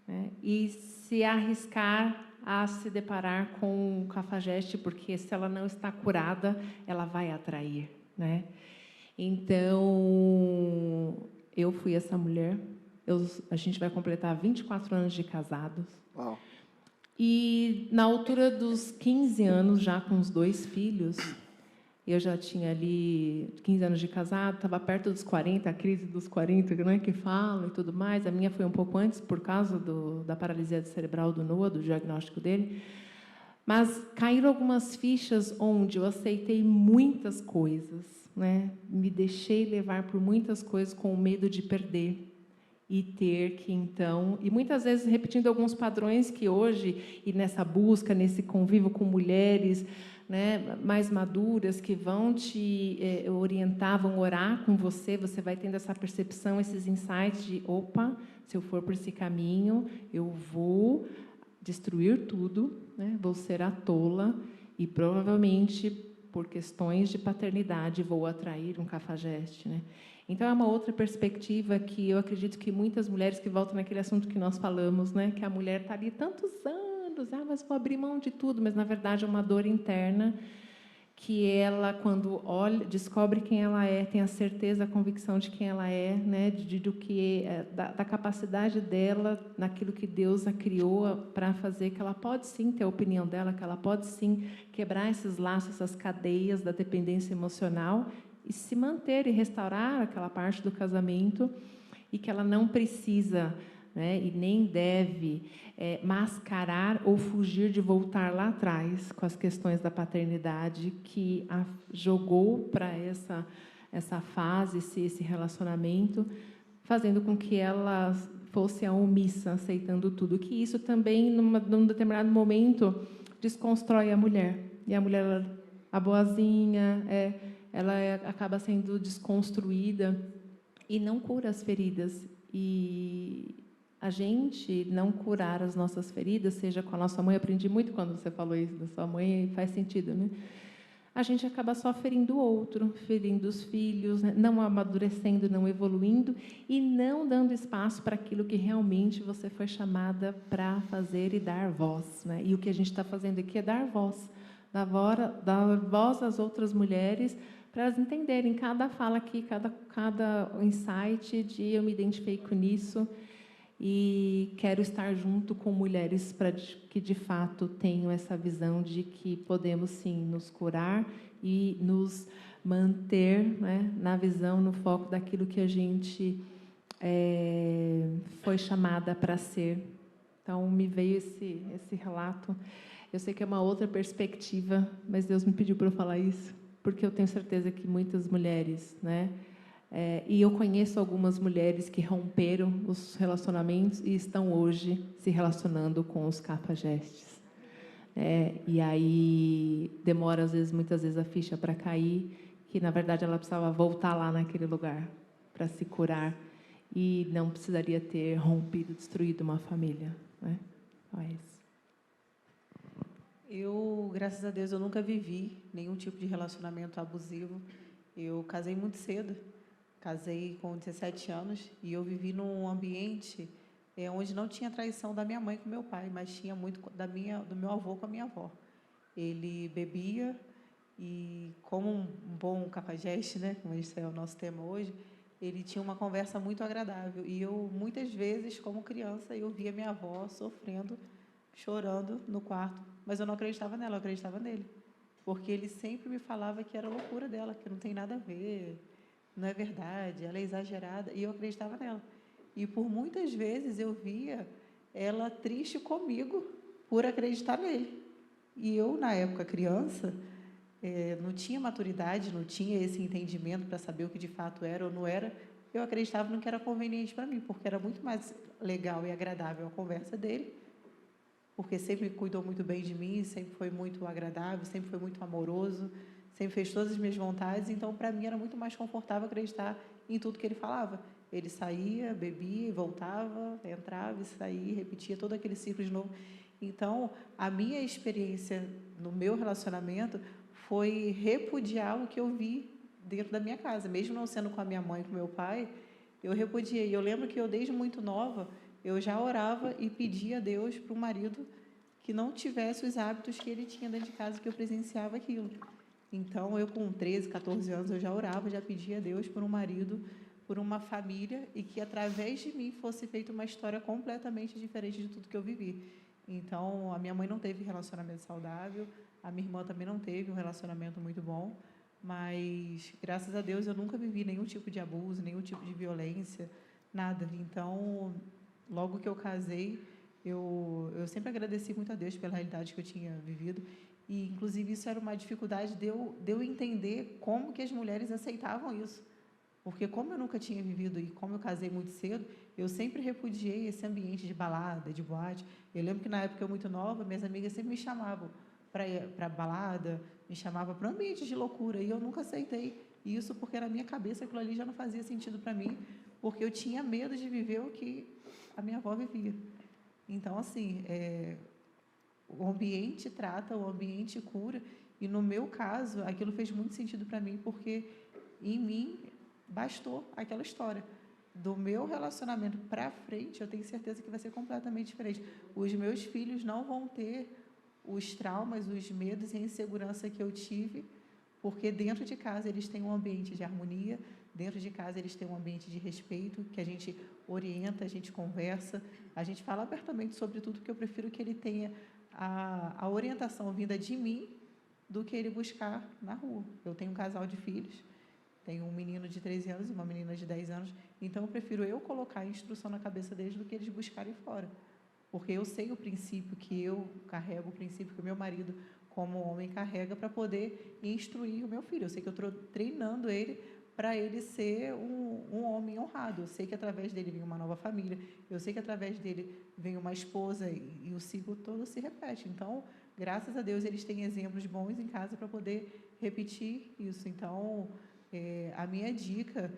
né, e se arriscar a se deparar com o cafajeste, porque se ela não está curada, ela vai atrair, né? Então, eu fui essa mulher. A gente vai completar 24 anos de casados. Uau. E, na altura dos 15 anos, já com os 2 filhos, eu já tinha ali 15 anos de casado, estava perto dos 40, a crise dos 40, não é que fala e tudo mais. A minha foi um pouco antes, por causa da paralisia cerebral do Noah, do diagnóstico dele. Mas caíram algumas fichas onde eu aceitei muitas coisas, né? Me deixei levar por muitas coisas com medo de perder. E ter que, então... E muitas vezes repetindo alguns padrões que hoje, e nessa busca, nesse convívio com mulheres, né, mais maduras, que vão te orientar, vão orar com você, você vai tendo essa percepção, esses insights de, opa, se eu for por esse caminho, eu vou destruir tudo, né, vou ser a tola, e provavelmente, por questões de paternidade, vou atrair um cafajeste, né? Então, é uma outra perspectiva que eu acredito que muitas mulheres que voltam naquele assunto que nós falamos, né, que a mulher está ali tantos anos, mas vou abrir mão de tudo, mas, na verdade, é uma dor interna que ela, quando olha, descobre quem ela é, tem a certeza, a convicção de quem ela é, né, da capacidade dela, naquilo que Deus a criou para fazer, que ela pode, sim, ter a opinião dela, que ela pode, sim, quebrar esses laços, essas cadeias da dependência emocional, e se manter e restaurar aquela parte do casamento, e que ela não precisa, né, e nem deve mascarar ou fugir de voltar lá atrás com as questões da paternidade que a jogou para essa fase, esse relacionamento, fazendo com que ela fosse a omissa, aceitando tudo. Que isso também, num determinado momento, desconstrói a mulher. E a mulher, a boazinha, ela acaba sendo desconstruída e não cura as feridas. E a gente não curar as nossas feridas, seja com a nossa mãe, eu aprendi muito quando você falou isso da sua mãe, e faz sentido, né? A gente acaba só ferindo o outro, ferindo os filhos, né? Não amadurecendo, não evoluindo e não dando espaço para aquilo que realmente você foi chamada para fazer e dar voz, né? E o que a gente está fazendo aqui é dar voz. Dar voz às outras mulheres, para elas entenderem cada fala aqui, cada insight de eu me identifico nisso e quero estar junto com mulheres para que, de fato, tenham essa visão de que podemos, sim, nos curar e nos manter, né, na visão, no foco daquilo que a gente foi chamada para ser. Então, me veio esse relato. Eu sei que é uma outra perspectiva, mas Deus me pediu para eu falar isso, porque eu tenho certeza que muitas mulheres, né, e eu conheço algumas mulheres que romperam os relacionamentos e estão hoje se relacionando com os cafajestes. E aí demora, muitas vezes, a ficha para cair, que, na verdade, ela precisava voltar lá naquele lugar para se curar e não precisaria ter rompido, destruído uma família, né? Mas... Eu, graças a Deus, eu nunca vivi nenhum tipo de relacionamento abusivo. Eu casei muito cedo, casei com 17 anos, e eu vivi num ambiente onde não tinha traição da minha mãe com meu pai, mas tinha muito do meu avô com a minha avó. Ele bebia e, como um bom cafajeste, né, como esse é o nosso tema hoje, ele tinha uma conversa muito agradável. E eu, muitas vezes, como criança, eu via minha avó sofrendo, chorando no quarto, mas eu não acreditava nela, eu acreditava nele, porque ele sempre me falava que era loucura dela, que não tem nada a ver, não é verdade, ela é exagerada, e eu acreditava nela. E por muitas vezes eu via ela triste comigo por acreditar nele. E eu, na época criança, não tinha maturidade, não tinha esse entendimento para saber o que de fato era ou não era. Eu acreditava no que era conveniente para mim, porque era muito mais legal e agradável a conversa dele, porque sempre cuidou muito bem de mim, sempre foi muito agradável, sempre foi muito amoroso, sempre fez todas as minhas vontades. Então, para mim, era muito mais confortável acreditar em tudo que ele falava. ele saía, bebia, voltava, entrava e saía, repetia todo aquele ciclo de novo. Então, a minha experiência no meu relacionamento foi repudiar o que eu vi dentro da minha casa. Mesmo não sendo com a minha mãe e com meu pai, eu repudiei. Eu lembro que eu, desde muito nova, eu já orava e pedia a Deus para um marido que não tivesse os hábitos que ele tinha dentro de casa, que eu presenciava aquilo. Então, eu com 13, 14 anos, eu já orava, já pedia a Deus por um marido, por uma família, e que, através de mim, fosse feita uma história completamente diferente de tudo que eu vivi. Então, a minha mãe não teve relacionamento saudável, a minha irmã também não teve um relacionamento muito bom, mas, graças a Deus, eu nunca vivi nenhum tipo de abuso, nenhum tipo de violência, nada. Então, logo que eu casei, eu sempre agradeci muito a Deus pela realidade que eu tinha vivido, e, inclusive, isso era uma dificuldade de eu entender como que as mulheres aceitavam isso. Porque, como eu nunca tinha vivido e como eu casei muito cedo, eu sempre repudiei esse ambiente de balada, de boate. Eu lembro que, na época, eu muito nova, minhas amigas sempre me chamavam para balada, me chamavam para ambientes de loucura, e eu nunca aceitei isso, porque, na minha cabeça, aquilo ali já não fazia sentido para mim, porque eu tinha medo de viver o que a minha avó vivia. Então, assim, o ambiente trata, o ambiente cura, e, no meu caso, aquilo fez muito sentido para mim, porque, em mim, bastou aquela história. Do meu relacionamento para frente, eu tenho certeza que vai ser completamente diferente. Os meus filhos não vão ter os traumas, os medos e a insegurança que eu tive, porque dentro de casa eles têm um ambiente de harmonia, dentro de casa eles têm um ambiente de respeito, que a gente orienta, a gente conversa, a gente fala abertamente sobre tudo, que eu prefiro que ele tenha a orientação vinda de mim do que ele buscar na rua. Eu tenho um casal de filhos, tenho um menino de 13 anos e uma menina de 10 anos, então eu prefiro eu colocar a instrução na cabeça deles do que eles buscarem fora. Porque eu sei o princípio que eu carrego, o princípio que o meu marido, como homem, carrega para poder instruir o meu filho. Eu sei que eu estou treinando ele para ele ser um homem honrado. Eu sei que através dele vem uma nova família, eu sei que através dele vem uma esposa e o ciclo todo se repete. Então, graças a Deus, eles têm exemplos bons em casa para poder repetir isso. Então, a minha dica,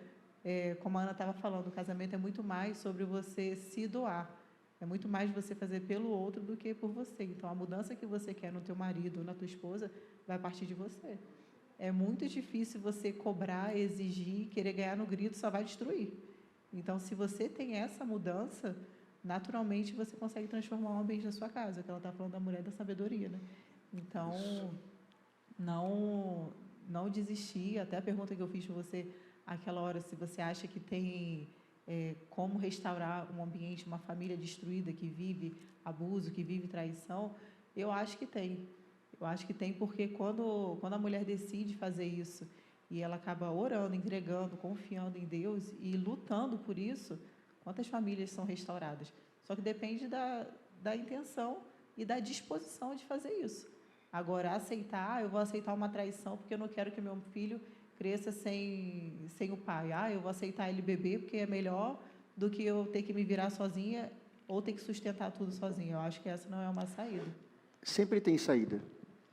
como a Ana estava falando, o casamento é muito mais sobre você se doar. É muito mais você fazer pelo outro do que por você. Então, a mudança que você quer no teu marido ou na tua esposa vai partir de você. É muito difícil você cobrar, exigir, querer ganhar no grito, só vai destruir. Então, se você tem essa mudança, naturalmente você consegue transformar o ambiente da sua casa, que ela está falando da mulher da sabedoria, né? Então, não desistir. Até a pergunta que eu fiz para você aquela hora, se você acha que tem como restaurar um ambiente, uma família destruída que vive abuso, que vive traição, eu acho que tem. Eu acho que tem, porque quando a mulher decide fazer isso e ela acaba orando, entregando, confiando em Deus e lutando por isso, quantas famílias são restauradas? Só que depende da intenção e da disposição de fazer isso. Agora, eu vou aceitar uma traição porque eu não quero que meu filho cresça sem o pai. Eu vou aceitar ele beber porque é melhor do que eu ter que me virar sozinha ou ter que sustentar tudo sozinha. Eu acho que essa não é uma saída. Sempre tem saída.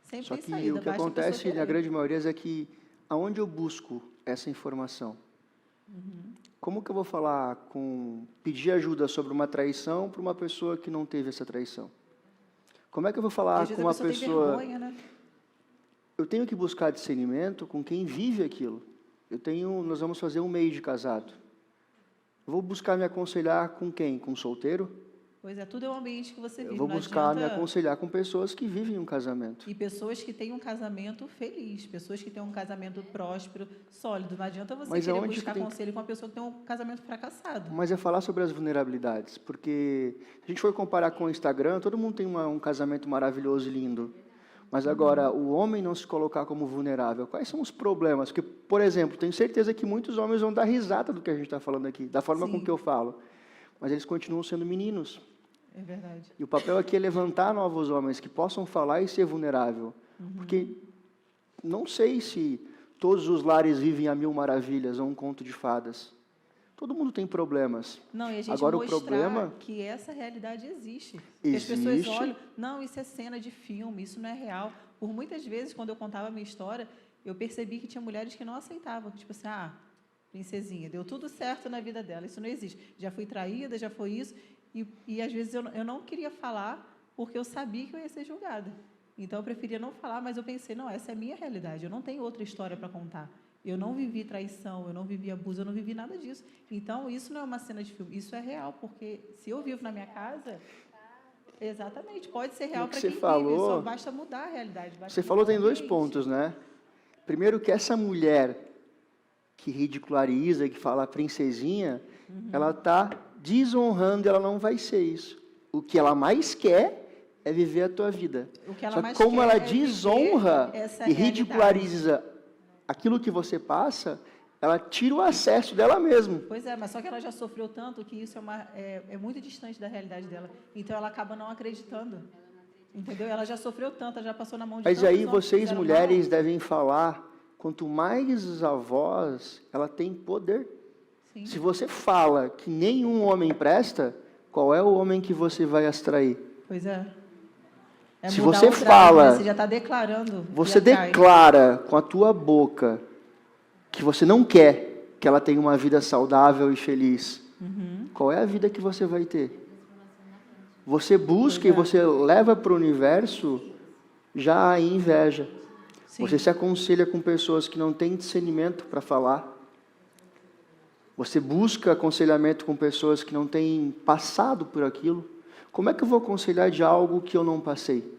Sempre Só tem que saída, o que basta a acontece, pessoa na querer. grande maioria, é que aonde eu busco essa informação? Como que eu vou pedir ajuda sobre uma traição para uma pessoa que não teve essa traição? Como é que eu vou falar Às vezes com uma a pessoa tem pessoa... vergonha, né? Eu tenho que buscar discernimento com quem vive aquilo. Nós vamos fazer 1 mês de casado. Vou buscar me aconselhar com quem? Com um solteiro? Pois é, tudo é o ambiente que você vive. Eu vou não buscar me adianta... aconselhar com pessoas que vivem um casamento. E pessoas que têm um casamento feliz, pessoas que têm um casamento próspero, sólido. Não adianta você querer buscar conselho com uma pessoa que tem um casamento fracassado. Mas é falar sobre as vulnerabilidades, porque se a gente for comparar com o Instagram, todo mundo tem um casamento maravilhoso e lindo. Mas agora, o homem não se colocar como vulnerável, quais são os problemas? Porque, por exemplo, tenho certeza que muitos homens vão dar risada do que a gente está falando aqui, da forma com que eu falo. Mas eles continuam sendo meninos. É verdade. E o papel aqui é levantar novos homens que possam falar e ser vulnerável. Porque não sei se todos os lares vivem a 1000 maravilhas ou um conto de fadas. Todo mundo tem problemas. Não, e a gente agora, mostrar o problema que essa realidade existe. Existe. As pessoas olham, não, isso é cena de filme, isso não é real. Por muitas vezes, quando eu contava a minha história, eu percebi que tinha mulheres que não aceitavam. Tipo assim, princesinha, deu tudo certo na vida dela. Isso não existe. Já fui traída, já foi isso. E às vezes eu não queria falar porque eu sabia que eu ia ser julgada. Então eu preferia não falar, mas eu pensei, não, essa é a minha realidade. Eu não tenho outra história para contar. Eu não vivi traição, eu não vivi abuso, eu não vivi nada disso. Então isso não é uma cena de filme, isso é real, porque se eu vivo na minha casa, exatamente, pode ser real para quem vive, só basta mudar a realidade. Você falou, tem 2 pontos, né? Primeiro que essa mulher que ridiculariza, que fala princesinha, ela está desonrando, ela não vai ser isso. O que ela mais quer é viver a tua vida. Só que como ela desonra e ridiculariza aquilo que você passa, ela tira o acesso dela mesma. Pois é, mas só que ela já sofreu tanto que isso é muito distante da realidade dela. Então ela acaba não acreditando. Entendeu? Ela já sofreu tanto, ela já passou na mão de Mas tantos aí homens que vocês, fizeram mulheres, mal. devem falar, quanto mais a voz, ela tem poder. Sim. Se você fala que nenhum homem presta, qual é o homem que você vai atrair? Pois é. Se mudar você o drive, fala, né? Você já está declarando. você declara com a tua boca que você não quer que ela tenha uma vida saudável e feliz. Qual é a vida que você vai ter? Você busca e você leva para o universo já a inveja. Sim. Você se aconselha com pessoas que não têm discernimento para falar. Você busca aconselhamento com pessoas que não têm passado por aquilo. Como é que eu vou aconselhar de algo que eu não passei?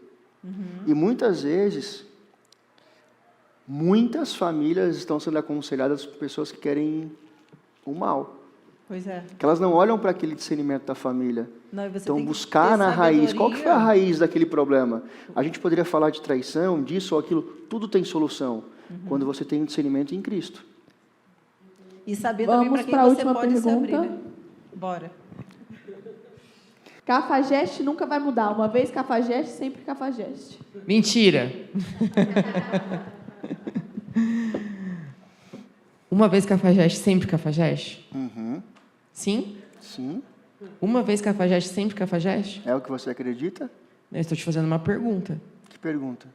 E muitas vezes, muitas famílias estão sendo aconselhadas por pessoas que querem o mal. Pois é. Que elas não olham para aquele discernimento da família. Não, e você Então, tem que buscar ter na raiz. Qual que foi a sabedoria. raiz daquele problema? A gente poderia falar de traição, disso ou aquilo. Tudo tem solução. Quando você tem um discernimento em Cristo. E saber também Vamos para quem para a você última pode se abrir, pergunta. né? Bora. Cafajeste nunca vai mudar. Uma vez cafajeste, sempre cafajeste. Mentira. Uma vez cafajeste, sempre cafajeste? Sim? Sim. Uma vez cafajeste, sempre cafajeste? É o que você acredita? Eu estou te fazendo uma pergunta. Que pergunta?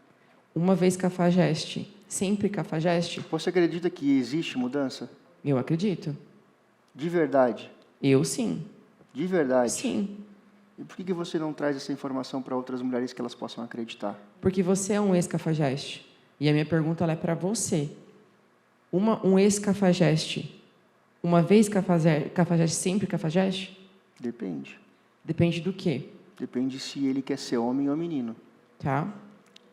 Uma vez cafajeste, sempre cafajeste? Você acredita que existe mudança? Eu acredito. De verdade? Eu sim. De verdade? Sim. E por que você não traz essa informação para outras mulheres que elas possam acreditar? Porque você é um ex-cafajeste. E a minha pergunta ela é para você. Um ex-cafajeste, uma vez cafajeste, sempre cafajeste? Depende. Depende do quê? Depende se ele quer ser homem ou menino. Tá?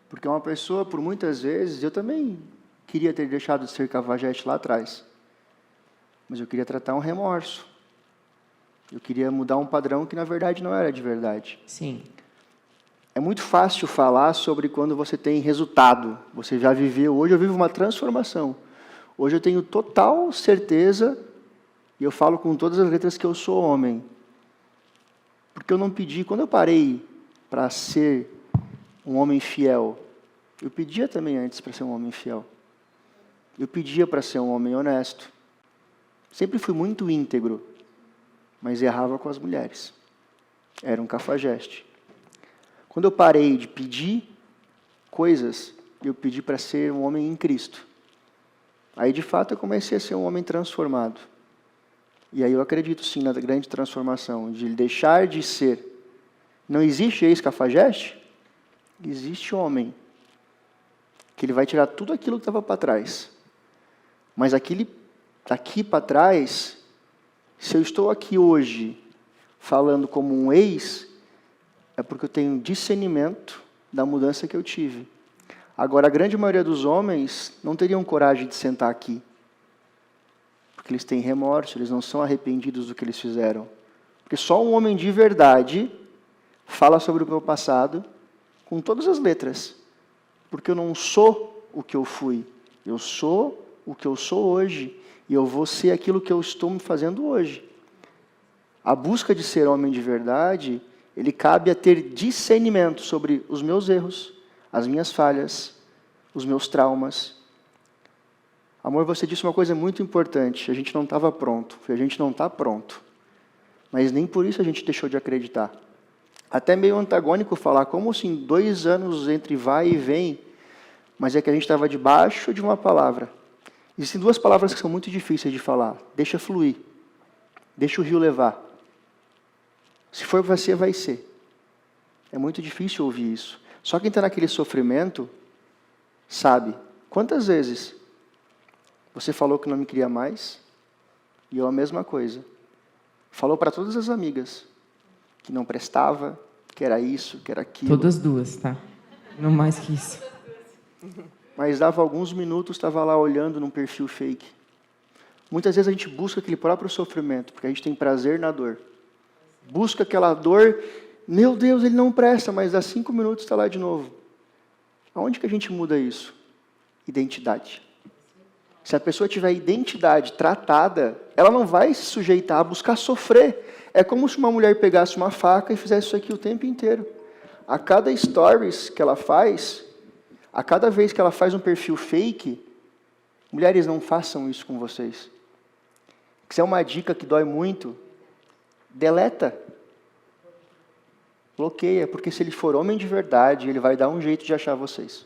Porque uma pessoa, por muitas vezes, eu também queria ter deixado de ser cafajeste lá atrás. Mas eu queria tratar um remorso. Eu queria mudar um padrão que, na verdade, não era de verdade. Sim. É muito fácil falar sobre quando você tem resultado. Você já viveu. Hoje eu vivo uma transformação. Hoje eu tenho total certeza, e eu falo com todas as letras, que eu sou homem. Porque eu não pedi, quando eu parei para ser um homem fiel, eu pedia também antes para ser um homem fiel. Eu pedia para ser um homem honesto. Sempre fui muito íntegro, mas errava com as mulheres. Era um cafajeste. Quando eu parei de pedir coisas, eu pedi para ser um homem em Cristo. Aí, de fato, eu comecei a ser um homem transformado. E aí eu acredito, sim, na grande transformação, de deixar de ser. Não existe ex-cafajeste? Existe homem. Que ele vai tirar tudo aquilo que estava para trás. Mas aquele daqui para trás, se eu estou aqui hoje falando como um ex, é porque eu tenho discernimento da mudança que eu tive. Agora, a grande maioria dos homens não teriam coragem de sentar aqui. Porque eles têm remorso, eles não são arrependidos do que eles fizeram. Porque só um homem de verdade fala sobre o meu passado com todas as letras. Porque eu não sou o que eu fui. Eu sou o que eu sou hoje. E eu vou ser aquilo que eu estou me fazendo hoje. A busca de ser homem de verdade, ele cabe a ter discernimento sobre os meus erros, as minhas falhas, os meus traumas. Amor, você disse uma coisa muito importante. A gente não estava pronto. A gente não está pronto. Mas nem por isso a gente deixou de acreditar. Até meio antagônico falar, como assim, 2 anos entre vai e vem, mas é que a gente estava debaixo de uma palavra. Existem duas palavras que são muito difíceis de falar. Deixa fluir. Deixa o rio levar. Se for para ser, vai ser. É muito difícil ouvir isso. Só quem está naquele sofrimento sabe. Quantas vezes você falou que não me queria mais e eu a mesma coisa. Falou para todas as amigas que não prestava, que era isso, que era aquilo. Todas duas, tá? Não mais que isso. Mas dava alguns minutos, estava lá olhando num perfil fake. Muitas vezes a gente busca aquele próprio sofrimento, porque a gente tem prazer na dor. Busca aquela dor, meu Deus, ele não presta, mas dá 5 minutos está lá de novo. Aonde que a gente muda isso? Identidade. Se a pessoa tiver identidade tratada, ela não vai se sujeitar a buscar sofrer. É como se uma mulher pegasse uma faca e fizesse isso aqui o tempo inteiro. A cada stories que ela faz, a cada vez que ela faz um perfil fake, mulheres, não façam isso com vocês. Se é uma dica que dói muito, deleta. Bloqueia, porque se ele for homem de verdade, ele vai dar um jeito de achar vocês.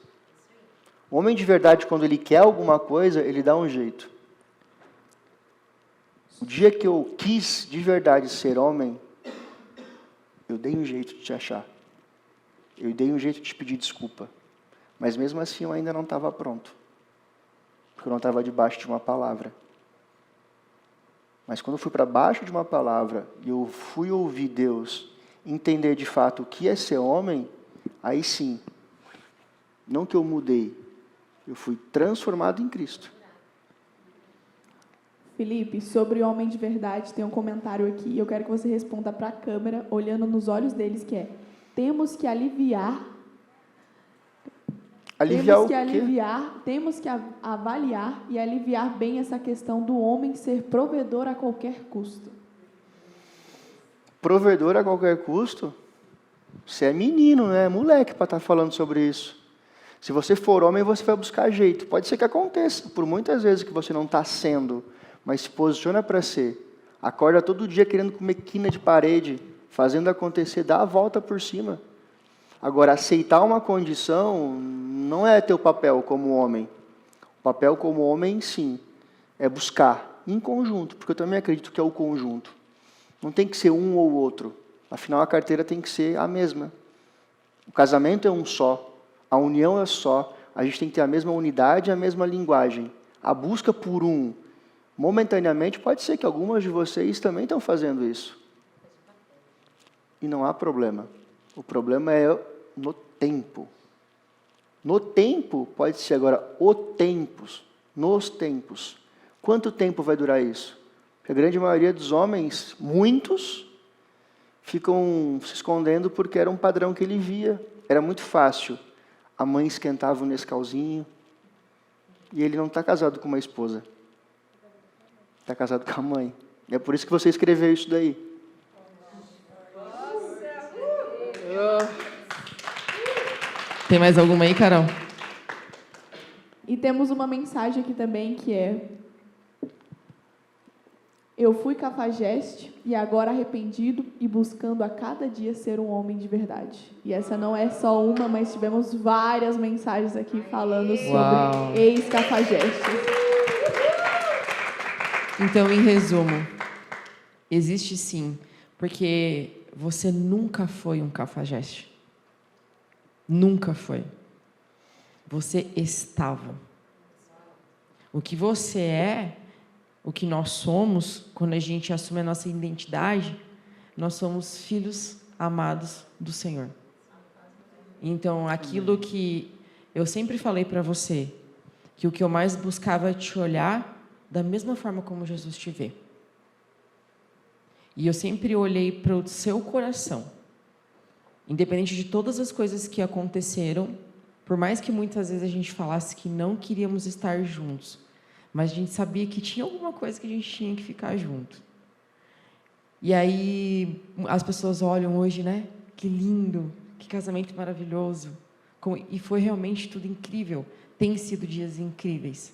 O homem de verdade, quando ele quer alguma coisa, ele dá um jeito. O dia que eu quis de verdade ser homem, eu dei um jeito de te achar. Eu dei um jeito de te pedir desculpa. Mas mesmo assim eu ainda não estava pronto. Porque eu não estava debaixo de uma palavra. Mas quando eu fui para baixo de uma palavra, e eu fui ouvir Deus, entender de fato o que é ser homem, aí sim, não que eu mudei, eu fui transformado em Cristo. Felipe, sobre o homem de verdade, tem um comentário aqui, e eu quero que você responda para a câmera, olhando nos olhos deles, que é: temos que aliviar... Aliviar o quê? Temos que avaliar e aliviar bem essa questão do homem ser provedor a qualquer custo. Provedor a qualquer custo? Você é menino, né? É moleque para estar falando sobre isso. Se você for homem, você vai buscar jeito. Pode ser que aconteça, por muitas vezes que você não está sendo, mas se posiciona para ser. Acorda todo dia querendo comer quina de parede, fazendo acontecer, dá a volta por cima. Agora, aceitar uma condição não é teu papel como homem. O papel como homem, sim, é buscar em conjunto, porque eu também acredito que é o conjunto. Não tem que ser um ou outro. Afinal, a carteira tem que ser a mesma. O casamento é um só. A união é só. A gente tem que ter a mesma unidade e a mesma linguagem. A busca por um, momentaneamente, pode ser que algumas de vocês também estão fazendo isso. E não há problema. O problema é no tempo. No tempo, pode ser agora nos tempos. Quanto tempo vai durar isso? Porque a grande maioria dos homens, muitos, ficam se escondendo porque era um padrão que ele via. Era muito fácil. A mãe esquentava o Nescauzinho e ele não está casado com uma esposa. Está casado com a mãe. E é por isso que você escreveu isso daí. Tem mais alguma aí, Carol? E temos uma mensagem aqui também que é: eu fui cafajeste e agora arrependido e buscando a cada dia ser um homem de verdade. E essa não é só uma, mas tivemos várias mensagens aqui falando sobre ex-cafajestes. Então, em resumo, existe sim, porque você nunca foi um cafajeste. Nunca foi. Você estava. O que você é, o que nós somos, quando a gente assume a nossa identidade, nós somos filhos amados do Senhor. Então, aquilo que eu sempre falei para você, que o que eu mais buscava é te olhar da mesma forma como Jesus te vê. E eu sempre olhei para o seu coração. Independente de todas as coisas que aconteceram, por mais que muitas vezes a gente falasse que não queríamos estar juntos, mas a gente sabia que tinha alguma coisa que a gente tinha que ficar junto. E aí as pessoas olham hoje, né? Que lindo, que casamento maravilhoso. E foi realmente tudo incrível. Tem sido dias incríveis.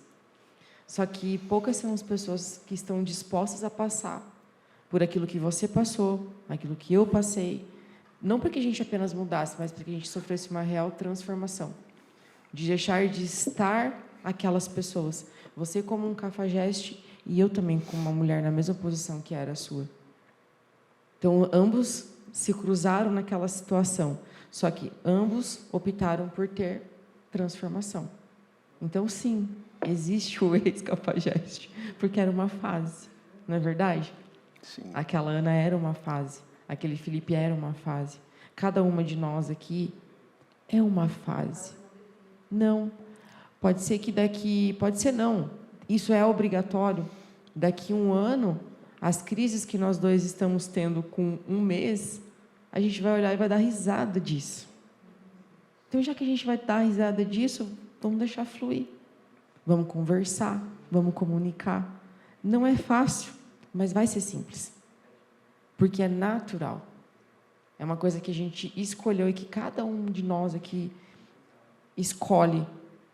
Só que poucas são as pessoas que estão dispostas a passar por aquilo que você passou, aquilo que eu passei. Não para que a gente apenas mudasse, mas para que a gente sofresse uma real transformação. De deixar de estar aquelas pessoas. Você como um cafajeste e eu também como uma mulher na mesma posição que era a sua. Então, ambos se cruzaram naquela situação, só que ambos optaram por ter transformação. Então, sim, existe o ex-cafajeste, porque era uma fase, não é verdade? Sim. Aquela Ana era uma fase, aquele Felipe era uma fase. Cada uma de nós aqui é uma fase. Não, pode ser que pode ser não, isso é obrigatório. Daqui 1 ano, as crises que nós dois estamos tendo com 1 mês, a gente vai olhar e vai dar risada disso. Então, já que a gente vai dar risada disso, vamos deixar fluir. Vamos conversar, vamos comunicar. Não é fácil, mas vai ser simples. Porque é natural. É uma coisa que a gente escolheu e que cada um de nós aqui escolhe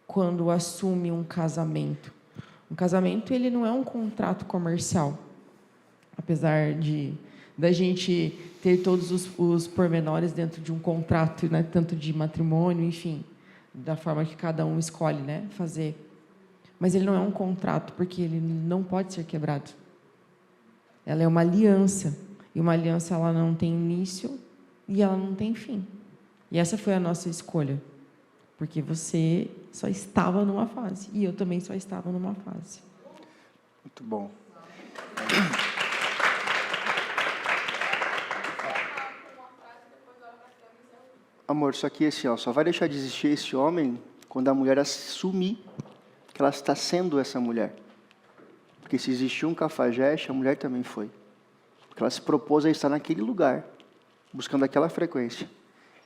quando assume um casamento. Um casamento, ele não é um contrato comercial. Apesar da gente ter todos os pormenores dentro de um contrato, né, tanto de matrimônio, enfim, da forma que cada um escolhe, né, fazer. Mas ele não é um contrato, porque ele não pode ser quebrado. Ela é uma aliança, e uma aliança ela não tem início e ela não tem fim. E essa foi a nossa escolha, porque você só estava numa fase, e eu também só estava numa fase. Muito bom. Amor, só que só vai deixar de existir esse homem quando a mulher assumir que ela está sendo essa mulher. Porque se existiu um cafajeste, a mulher também foi. Porque ela se propôs a estar naquele lugar, buscando aquela frequência.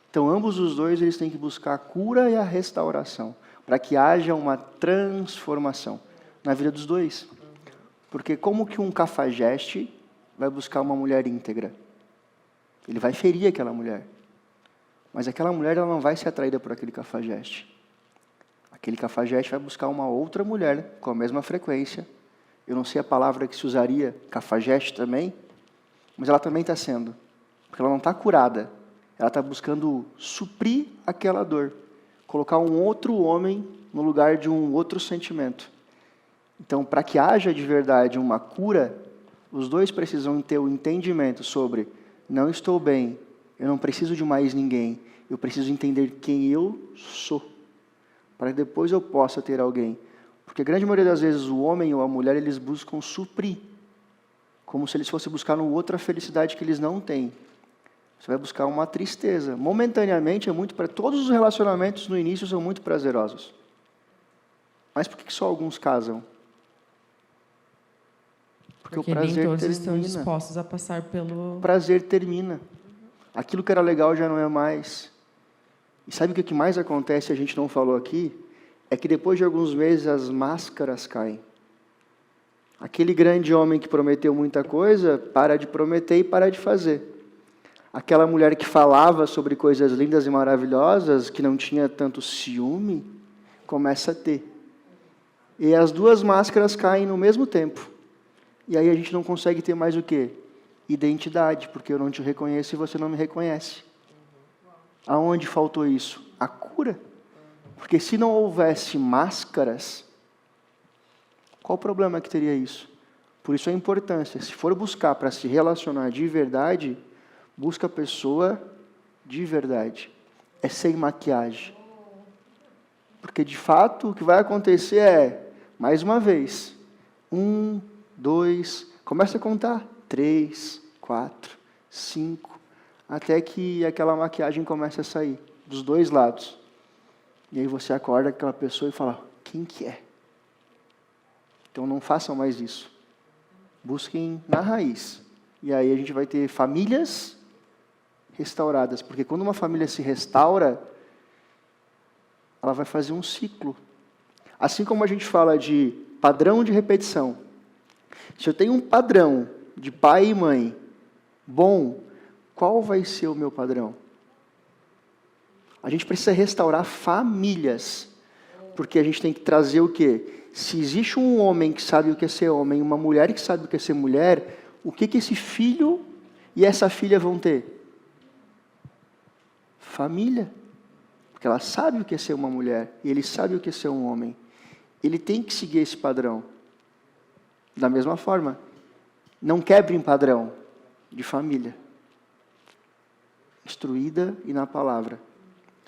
Então, ambos os dois, eles têm que buscar a cura e a restauração, para que haja uma transformação na vida dos dois. Porque como que um cafajeste vai buscar uma mulher íntegra? Ele vai ferir aquela mulher. Mas aquela mulher ela não vai ser atraída por aquele cafajeste. Aquele cafajeste vai buscar uma outra mulher com a mesma frequência. Eu não sei a palavra que se usaria, cafajeste também, mas ela também está sendo. Porque ela não está curada. Ela está buscando suprir aquela dor. Colocar um outro homem no lugar de um outro sentimento. Então, para que haja de verdade uma cura, os dois precisam ter o entendimento sobre não estou bem, eu não preciso de mais ninguém, eu preciso entender quem eu sou, para que depois eu possa ter alguém. Porque a grande maioria das vezes o homem ou a mulher, eles buscam suprir, como se eles fossem buscar no outro a felicidade que eles não têm. Você vai buscar uma tristeza. Momentaneamente, todos os relacionamentos no início são muito prazerosos. Mas por que só alguns casam? Porque o prazer nem todos termina. Estão dispostos a passar pelo... O prazer termina. Aquilo que era legal já não é mais. E sabe o que mais acontece, a gente não falou aqui? É que depois de alguns meses as máscaras caem. Aquele grande homem que prometeu muita coisa, para de prometer e para de fazer. Aquela mulher que falava sobre coisas lindas e maravilhosas, que não tinha tanto ciúme, começa a ter. E as duas máscaras caem no mesmo tempo. E aí a gente não consegue ter mais o quê? Identidade, porque eu não te reconheço e você não me reconhece. Aonde faltou isso? A cura. Porque se não houvesse máscaras, qual o problema que teria isso? Por isso a importância. Se for buscar para se relacionar de verdade, busca a pessoa de verdade. É sem maquiagem. Porque, de fato, o que vai acontecer é, mais uma vez, 1, 2, começa a contar. 3, 4, 5, até que aquela maquiagem começa a sair, dos dois lados. E aí você acorda com aquela pessoa e fala, quem que é? Então não façam mais isso. Busquem na raiz. E aí a gente vai ter famílias restauradas, porque quando uma família se restaura, ela vai fazer um ciclo. Assim como a gente fala de padrão de repetição. Se eu tenho um padrão de pai e mãe bom, qual vai ser o meu padrão? A gente precisa restaurar famílias, porque a gente tem que trazer o quê? Se existe um homem que sabe o que é ser homem, uma mulher que sabe o que é ser mulher, o que esse filho e essa filha vão ter? Família. Porque ela sabe o que é ser uma mulher, e ele sabe o que é ser um homem. ele tem que seguir esse padrão. Da mesma forma, não quebrem padrão de família. Instruída e na palavra.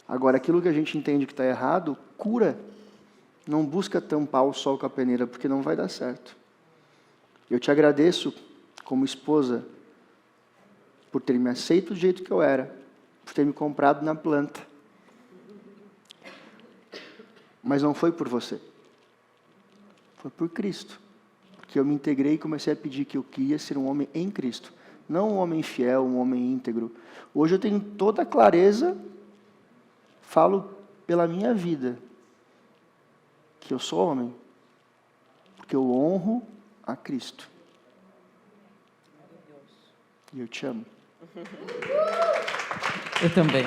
Agora, aquilo que a gente entende que está errado, cura. Não busca tampar o sol com a peneira, porque não vai dar certo. Eu te agradeço, como esposa, por ter me aceito do jeito que eu era, por ter me comprado na planta. Mas não foi por você. Foi por Cristo. Porque eu me integrei e comecei a pedir que eu queria ser um homem em Cristo. Não um homem fiel, um homem íntegro. Hoje eu tenho toda a clareza, falo pela minha vida, que eu sou homem. Porque eu honro a Cristo. E eu te amo. Eu também.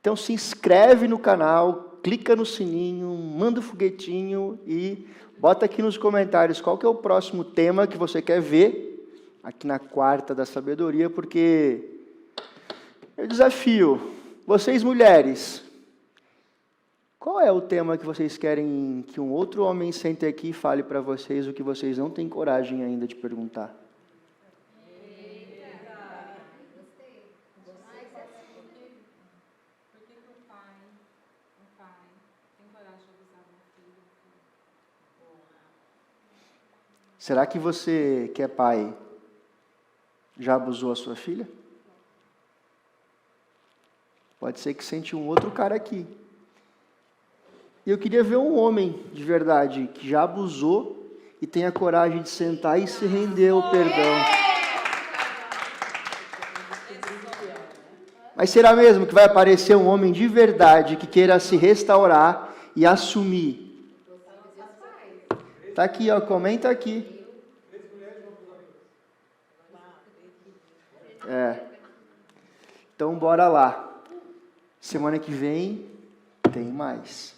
Então se inscreve no canal, clica no sininho, manda o foguetinho e bota aqui nos comentários qual que é o próximo tema que você quer ver aqui na Quarta da Sabedoria, porque eu desafio vocês mulheres, qual é o tema que vocês querem que um outro homem sente aqui e fale para vocês o que vocês não têm coragem ainda de perguntar? Será que você, que é pai, já abusou a sua filha? Pode ser que sente um outro cara aqui. E eu queria ver um homem de verdade que já abusou e tenha coragem de sentar e se render ao perdão. Mas será mesmo que vai aparecer um homem de verdade que queira se restaurar e assumir? Tá aqui, ó, comenta aqui. Então, bora lá. Semana que vem tem mais.